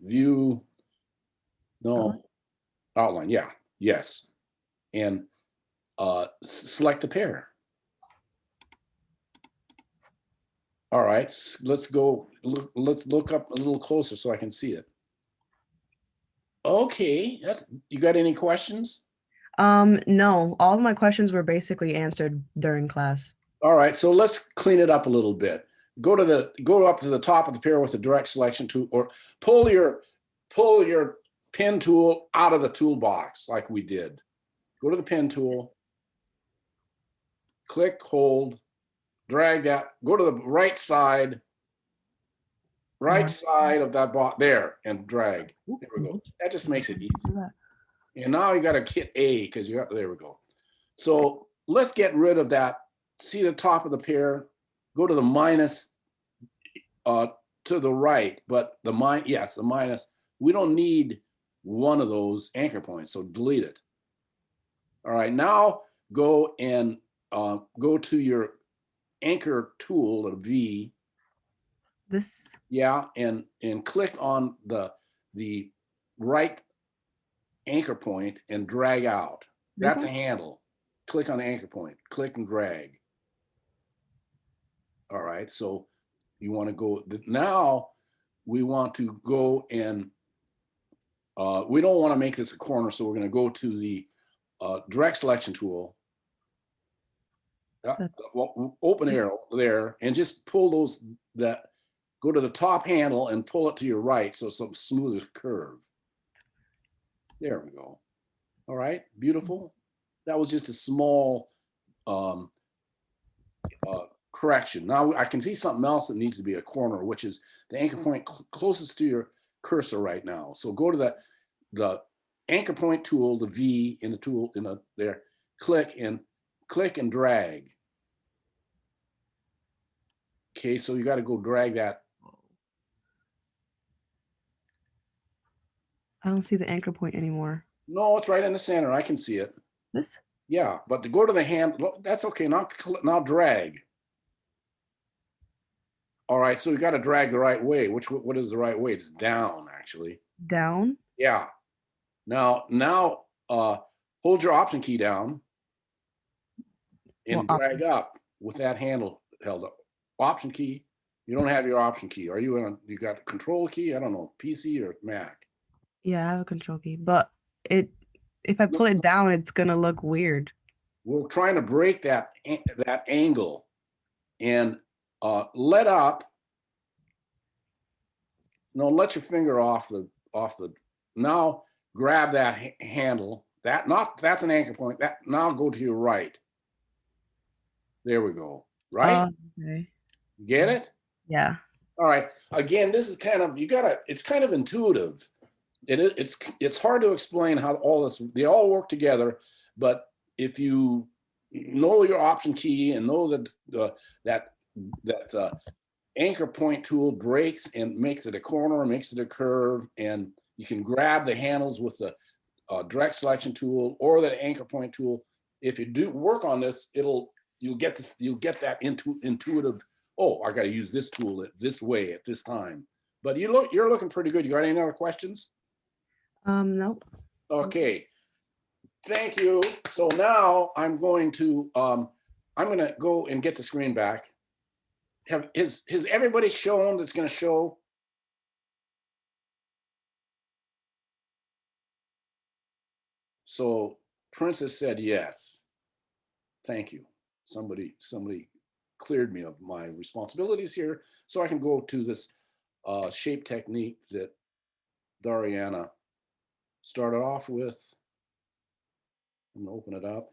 view, no, outline, yeah, yes. And select the pair. All right, let's go, let's look up a little closer so I can see it. Okay, you got any questions? No, all of my questions were basically answered during class. All right, so let's clean it up a little bit. Go up to the top of the pair with the direct selection tool, or pull your pen tool out of the toolbox like we did. Go to the pen tool, click, hold, drag that, go to the right side of that box there and drag. There we go. That just makes it easy. And now you got to hit A because you got, there we go. So let's get rid of that. See the top of the pair, go to the minus to the right, but the the minus. We don't need one of those anchor points, so delete it. All right, now go and go to your anchor tool, the V. This? Yeah, and click on the right anchor point and drag out. That's a handle. Click on the anchor point, click and drag. All right, so you want to go, now we want to go and we don't want to make this a corner, so we're going to go to the direct selection tool. Open arrow there and just pull those, go to the top handle and pull it to your right so it's a smoother curve. There we go. All right, beautiful. That was just a small correction. Now I can see something else that needs to be a corner, which is the anchor point closest to your cursor right now. So go to the anchor point tool, the V in the tool there, click and drag. Okay, so you got to go drag that. I don't see the anchor point anymore. No, it's right in the center. I can see it. This? Yeah, but to go to the hand, that's okay. Now drag. All right, so you got to drag the right way. What is the right way? It's down, actually. Down? Yeah. Now, hold your Option key down and drag up with that handle held up. Option key. You don't have your Option key. Are you you got Control key? I don't know, PC or Mac. Yeah, I have a Control key, but if I pull it down, it's gonna look weird. We're trying to break that angle and let up. No, let your finger off the. Now grab that handle. That's an anchor point. That now go to your right. There we go. Right? Okay. Get it? Yeah. All right. Again, this is kind of it's kind of intuitive. It's hard to explain how all this, they all work together, but if you know your Option key and know that anchor point tool breaks and makes it a corner, makes it a curve, and you can grab the handles with the direct selection tool or that anchor point tool. If you do work on this, you'll get that intuitive. Oh, I got to use this tool this way at this time. But you're looking pretty good. You got any other questions? Nope. Okay. Thank you. So now I'm going to go and get the screen back. Has everybody shown that's going to show? So Princess said yes. Thank you. Somebody cleared me of my responsibilities here, so I can go to this shape technique that Dariana started off with. I'm gonna open it up.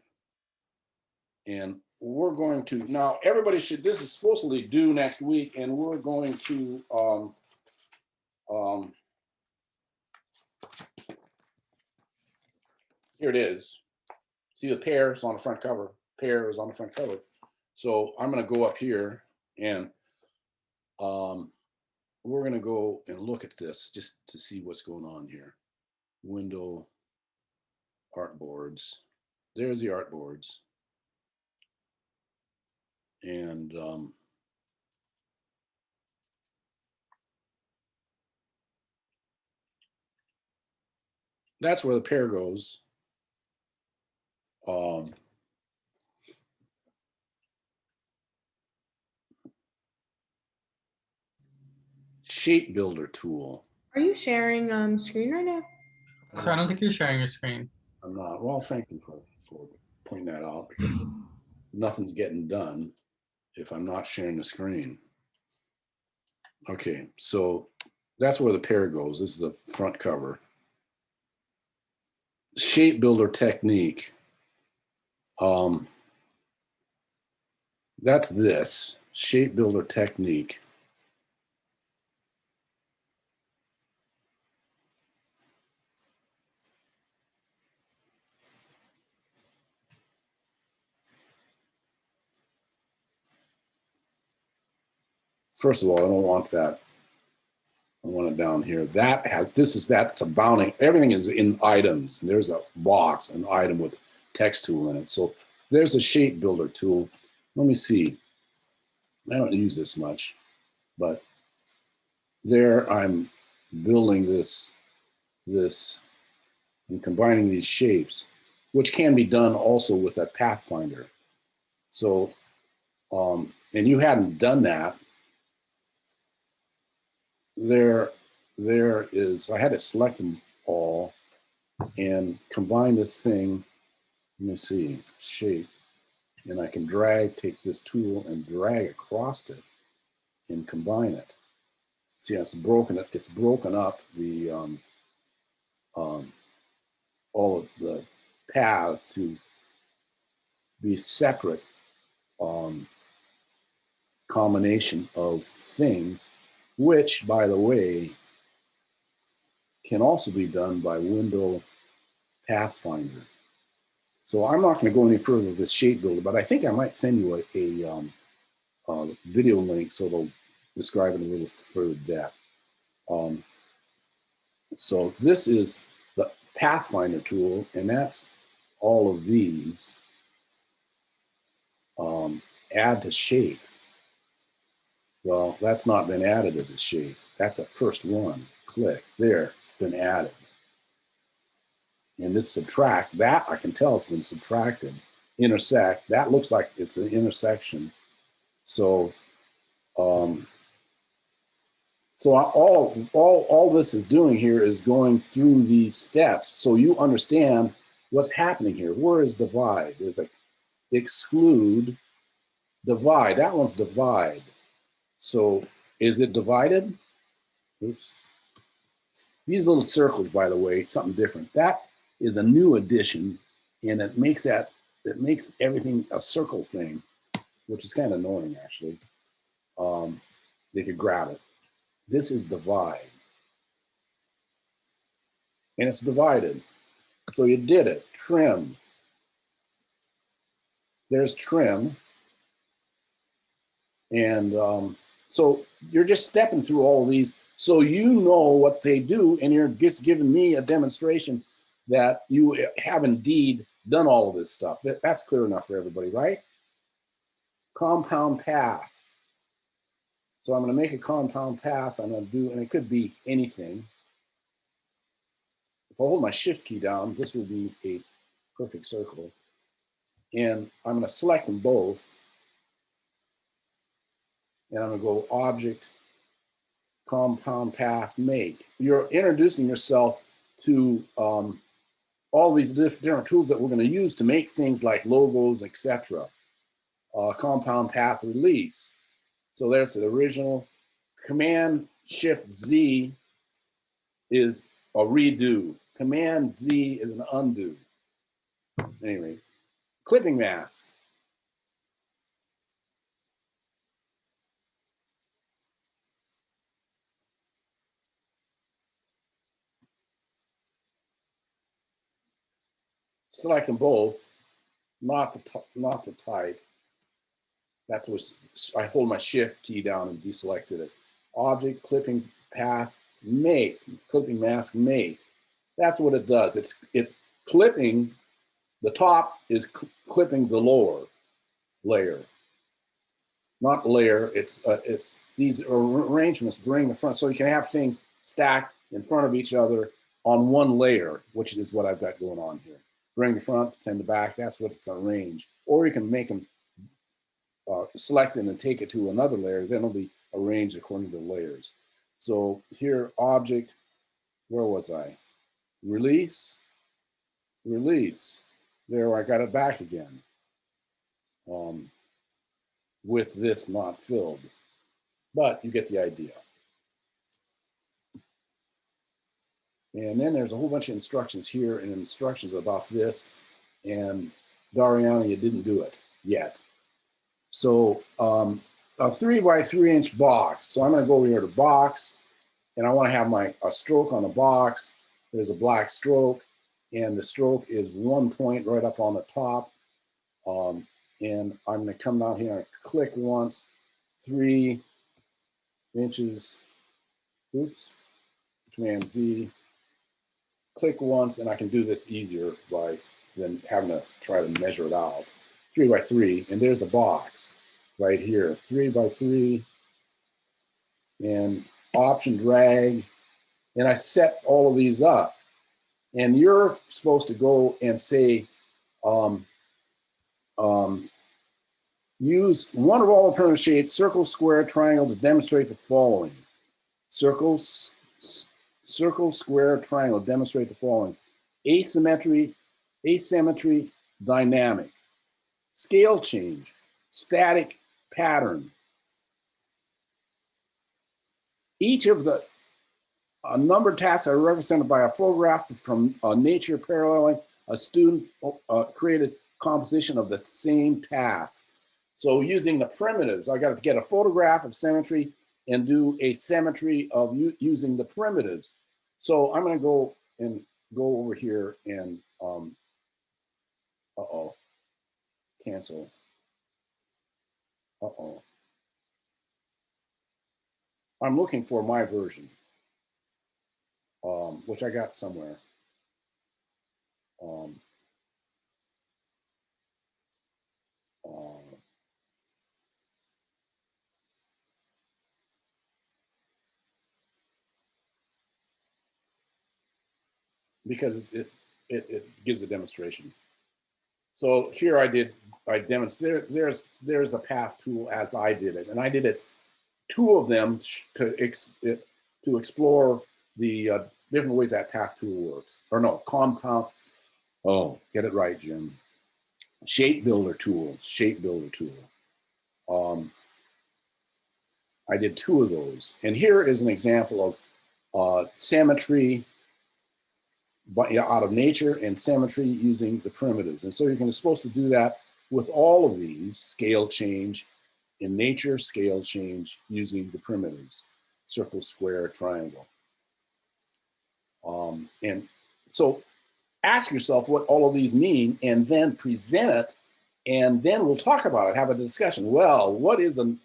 And we're going to, now everybody this is supposedly due next week, and we're going to here it is. See the pear is on the front cover. Pear is on the front cover. So I'm going to go up here and We're going to go and look at this just to see what's going on here. Window, artboards. There's the artboards. And that's where the pair goes. Shape builder tool. Are you sharing screen right now? So I don't think you're sharing your screen. I'm not. Well, thank you for pointing that out, because nothing's getting done if I'm not sharing the screen. Okay, so that's where the pair goes. This is the front cover. Shape builder technique. That's this shape builder technique. First of all, I don't want that. I want it down here. That has, that's a bounding. Everything is in items. There's a box, an item with text tool in it. So there's a shape builder tool. Let me see. I don't use this much, but there I'm building this and combining these shapes, which can be done also with a Pathfinder. So, and you hadn't done that. There is, I had to select them all and combine this thing. Let me see, shape. And I can take this tool and drag across it and combine it. See, it's broken up the, all of the paths to be separate combination of things, which, by the way, can also be done by window Pathfinder. So I'm not going to go any further with this shape builder, but I think I might send you a video link so it'll describe it in a little further depth. So this is the Pathfinder tool, and that's all of these. Add to shape. Well, that's not been added to the shape. That's the first one. Click. There, it's been added. And this subtract, that I can tell it's been subtracted. Intersect, that looks like it's an intersection. So, all this is doing here is going through these steps so you understand what's happening here. Where is divide? There's a exclude, divide. That one's divide. So is it divided? Oops. These little circles, by the way, something different. That is a new addition, and it makes everything a circle thing, which is kind of annoying, actually. They could grab it. This is divide. And it's divided. So you did it. Trim. There's trim. And so you're just stepping through all of these so you know what they do, and you're just giving me a demonstration that you have indeed done all of this stuff. That's clear enough for everybody, right? Compound path. So I'm going to make a compound path. I'm going to do, and it could be anything. If I hold my shift key down, this will be a perfect circle. And I'm going to select them both. And I'm going to go object, compound path, make. You're introducing yourself to all these different tools that we're going to use to make things like logos, etc. Compound path release. So there's the original. Command Shift Z is a redo. Command Z is an undo. Anyway, clipping mask. Select them both, not the type. That was, I hold my shift key down and deselected it. Object, clipping path, make, clipping mask, make. That's what it does. It's clipping, the top is clipping the lower layer. Not layer, it's these arrangements bring the front, so you can have things stacked in front of each other on one layer, which is what I've got going on here. Bring the front, send the back, that's what it's arranged. Or you can make them select it and take it to another layer, then it'll be arranged according to the layers. So here, object, where was I? Release, release. There, I got it back again. With this not filled, but you get the idea. And then there's a whole bunch of instructions here and instructions about this, and Dariana, you didn't do it yet. So a 3x3" box. So I'm gonna go over here to box, and I wanna have a stroke on the box. There's a black stroke, and the stroke is 1 point right up on the top. And I'm gonna come down here and click once, 3 inches, oops, Command Z, click once, and I can do this easier than having to try to measure it out. 3x3, and there's a box right here, 3x3, and option drag, and I set all of these up. And you're supposed to go and say, use one of all alternative shapes, circle, square, triangle to demonstrate the following. Circle, square, triangle, demonstrate the following. Asymmetry, dynamic. Scale change, static, pattern. Each of the numbered tasks are represented by a photograph from nature paralleling a student created composition of the same task. So using the primitives, I got to get a photograph of symmetry and do a symmetry of using the primitives. So I'm going to go over here and cancel. I'm looking for my version, which I got somewhere. Because it gives a demonstration. So here I demonstrated, there's the path tool as I did it. And I did it, 2 of them to explore the different ways that path tool works. Or no, compound, get it right, Jim. Shape builder tool. I did 2 of those. And here is an example of symmetry out of nature and symmetry using the primitives. And so you're supposed to do that with all of these. Scale change in nature, scale change using the primitives, circle, square, triangle. And so ask yourself what all of these mean and then present it, and then we'll talk about it, have a discussion. Well, what is a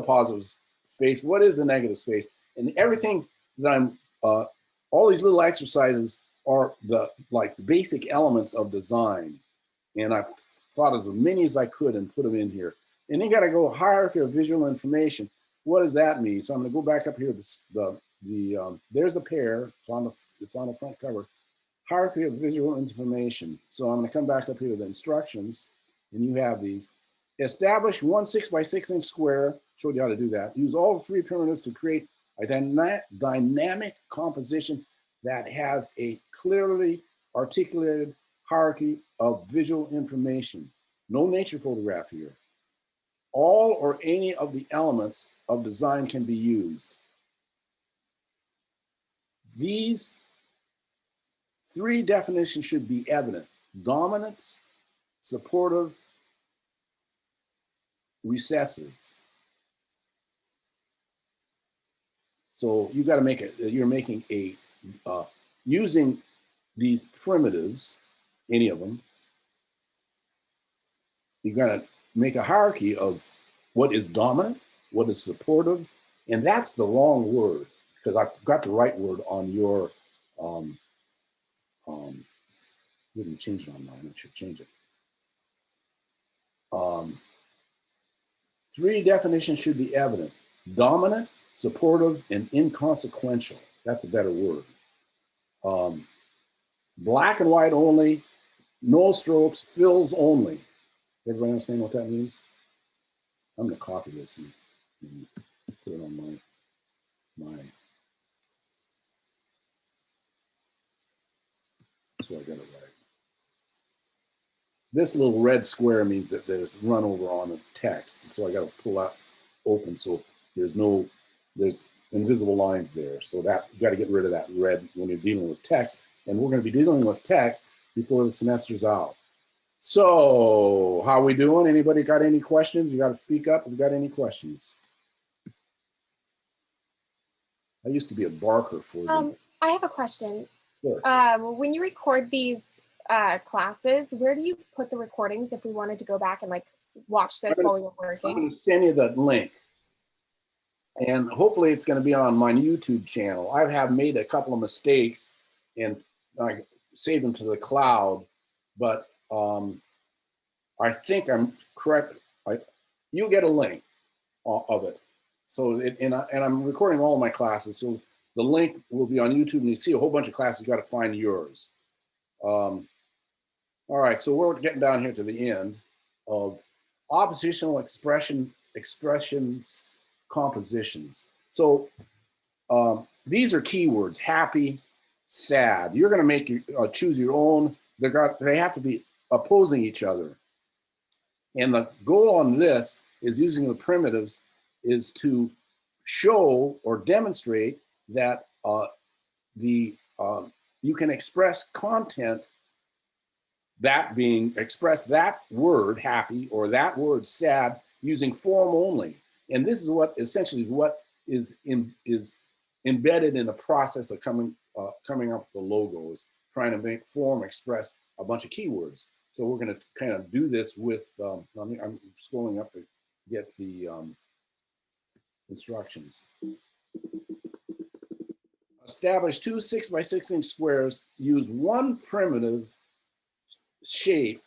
positive space? What is a negative space? And everything that I'm, all these little exercises are the basic elements of design. And I've thought as many as I could and put them in here. And you got to go hierarchy of visual information. What does that mean? So I'm going to go back up here. There's the pair. It's on the front cover. Hierarchy of visual information. So I'm going to come back up here to the instructions, and you have these. Establish 1 6x6" square. Showed you how to do that. Use all 3 primitives to create a dynamic composition that has a clearly articulated hierarchy of visual information. No nature photograph here. All or any of the elements of design can be used. These 3 definitions should be evident: dominance, supportive, recessive. So you got to make it, you're making a, using these primitives, any of them, you got to make a hierarchy of what is dominant, what is supportive, and that's the wrong word because I got the right word on your, we didn't change it on mine, I should change it. 3 definitions should be evident: dominant, supportive, and inconsequential. That's a better word. Black and white only, no strokes, fills only. Everybody understand what that means? I'm going to copy this and put it on my so I got it right. This little red square means that there's run over on the text. And so I got to pull out open so there's invisible lines there. So that you got to get rid of that red when you're dealing with text. And we're going to be dealing with text before the semester's out. So how are we doing? Anybody got any questions? You got to speak up if you got any questions. I used to be a barker for them. I have a question. Sure. When you record these classes, where do you put the recordings if we wanted to go back and like watch this while we were working? I'm going to send you the link. And hopefully it's going to be on my YouTube channel. I have made a couple of mistakes and I saved them to the cloud, but I think I'm correct. You'll get a link of it. So and I'm recording all of my classes. So the link will be on YouTube and you see a whole bunch of classes. You got to find yours. All right, so we're getting down here to the end of oppositional expressions, compositions. So these are keywords: happy, sad. You're going to make choose your own. They have to be opposing each other. And the goal on this is using the primitives is to show or demonstrate that you can express content express that word happy or that word sad using form only. And this is what essentially is embedded in the process of coming up with the logos, trying to make form express a bunch of keywords. So we're going to kind of do this with, I'm scrolling up to get the instructions. Establish 2 6 by 6 inch squares. Use one primitive shape,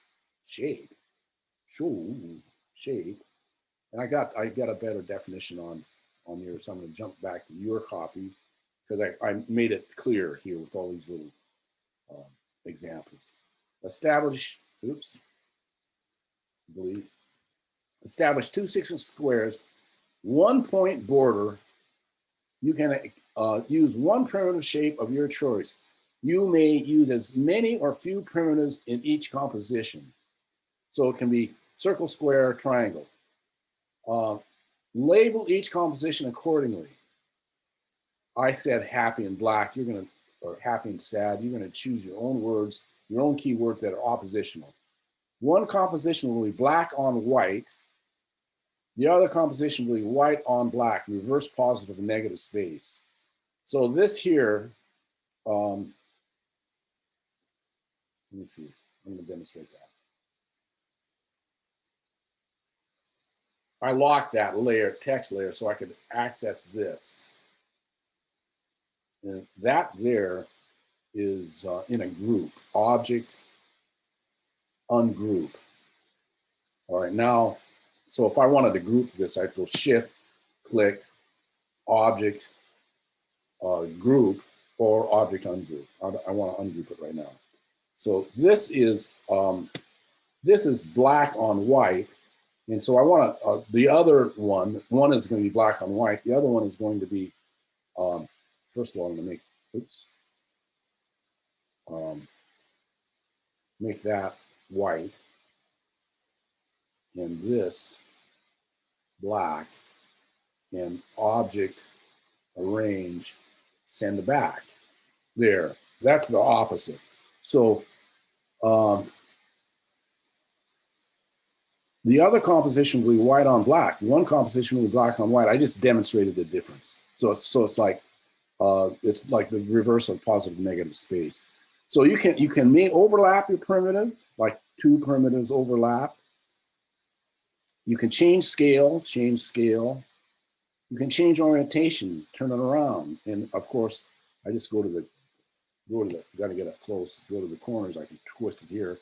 and I got a better definition on here, so I'm going to jump back to your copy because I made it clear here with all these little examples. Establish 2 6 inch squares, 1 point border. You can use one primitive shape of your choice. You may use as many or few primitives in each composition. So it can be circle, square, triangle. Label each composition accordingly. I said happy and black, or happy and sad. You're going to choose your own words, your own keywords that are oppositional. One composition will be black on white. The other composition will be white on black, reverse positive and negative space. So this here, let me see, I'm going to demonstrate that. I locked that text layer, so I could access this. And that there is in a group, object, ungroup. All right, now, so if I wanted to group this, I'd go shift, click, object, group, or object ungroup. I want to ungroup it right now. So this is black on white. And so I want to, the other one is going to be black on white. The other one is going to be, first of all, I'm going to make that white. And this black, and object, arrange, send back. There, that's the opposite. So the other composition will be white on black. One composition will be black on white. I just demonstrated the difference. So it's like the reverse of positive and negative space. So you can overlap your primitive, like 2 primitives overlap. You can change scale, change scale. You can change orientation, turn it around. And of course, I just go to the, gotta get up close, go to the corners. I can twist it here,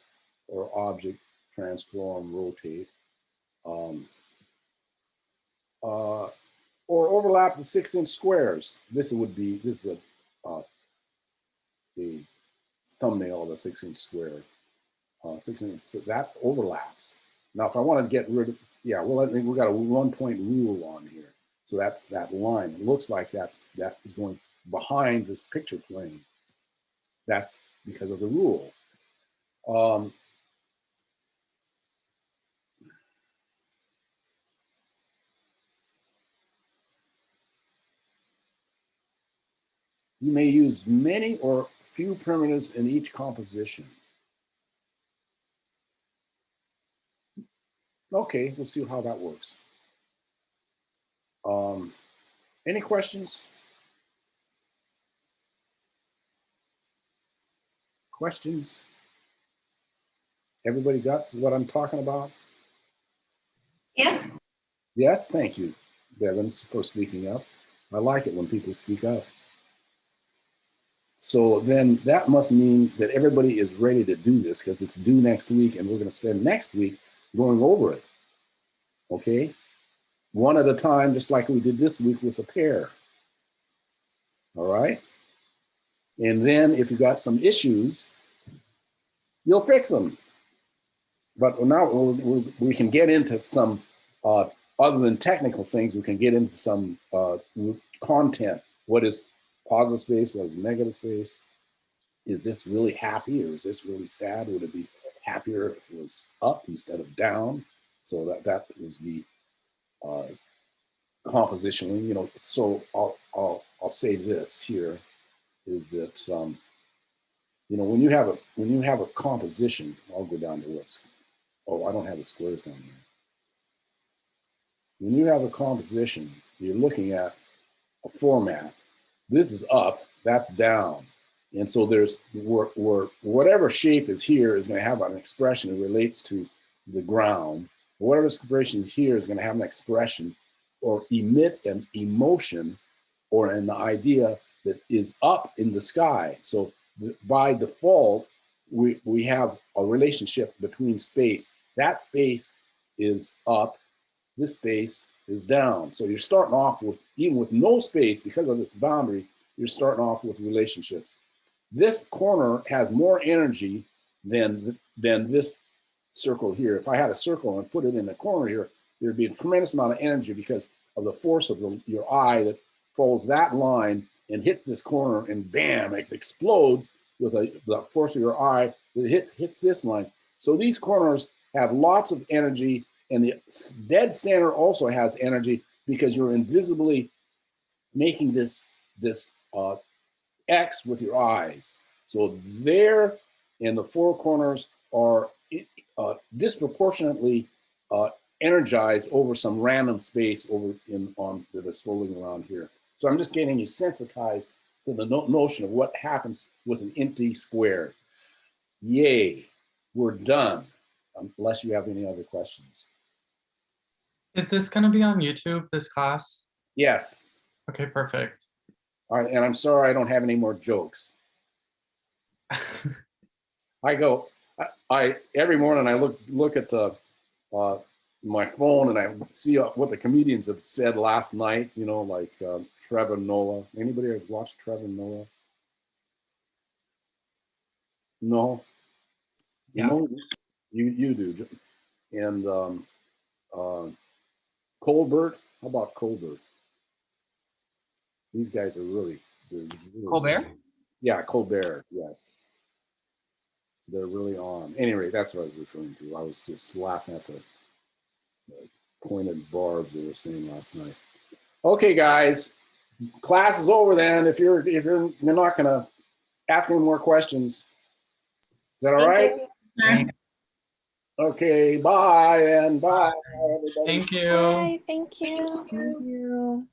or object, transform, rotate. Or overlap the 6-inch squares. This is a thumbnail of a 6-inch square. 6-inch, so that overlaps. Now, if I want to get rid of, yeah, well, I think we got a 1-point rule on here. So that line, it looks like that is going behind this picture plane. That's because of the rule. You may use many or few primitives in each composition. Okay, we'll see how that works. Any questions? Questions? Everybody got what I'm talking about? Yeah. Yes, thank you, Devin, for speaking up. I like it when people speak up. So then that must mean that everybody is ready to do this because it's due next week and we're going to spend next week going over it. Okay? One at a time, just like we did this week with the pair. All right? And then if you got some issues, you'll fix them. But now we can get into some, other than technical things, we can get into some content. What is positive space? What is negative space? Is this really happy or is this really sad? Would it be happier if it was up instead of down? So that would be compositionally, you know. So I'll say this here is that you know, when you have a composition, I'll go down to what's, oh, I don't have the squares down here. When you have a composition, you're looking at a format. This is up, that's down. And so there's whatever shape is here is going to have an expression that relates to the ground. Whatever expression here is going to have an expression or emit an emotion or an idea that is up in the sky. So by default, we have a relationship between space. That space is up, this space is down. So you're starting off with, even with no space, because of this boundary, you're starting off with relationships. This corner has more energy than this circle here. If I had a circle and put it in the corner here, there'd be a tremendous amount of energy because of the force of your eye that follows that line and hits this corner, and bam, it explodes with the force of your eye that hits this line. So these corners have lots of energy, and the dead center also has energy because you're invisibly making this X with your eyes. So there, and the four corners are disproportionately energized over some random space over that is floating around here. So I'm just getting you sensitized to the notion of what happens with an empty square. Yay, we're done, unless you have any other questions. Is this going to be on YouTube, this class? Yes. Okay, perfect. All right, and I'm sorry I don't have any more jokes. I every morning I look at the my phone and I see what the comedians have said last night. You know, like Trevor Noah. Anybody have watched Trevor Noah? No. Yeah. You know, you do. And Colbert. How about Colbert? These guys are really Colbert? Yeah, Colbert. Yes. They're really on. Anyway, that's what I was referring to. I was just laughing at the pointed barbs they were saying last night. Okay, guys, class is over then. If you're not gonna ask any more questions, is that all right? Thanks. Okay, bye and bye, everybody. Thank you. Bye. Thank you. Thank you.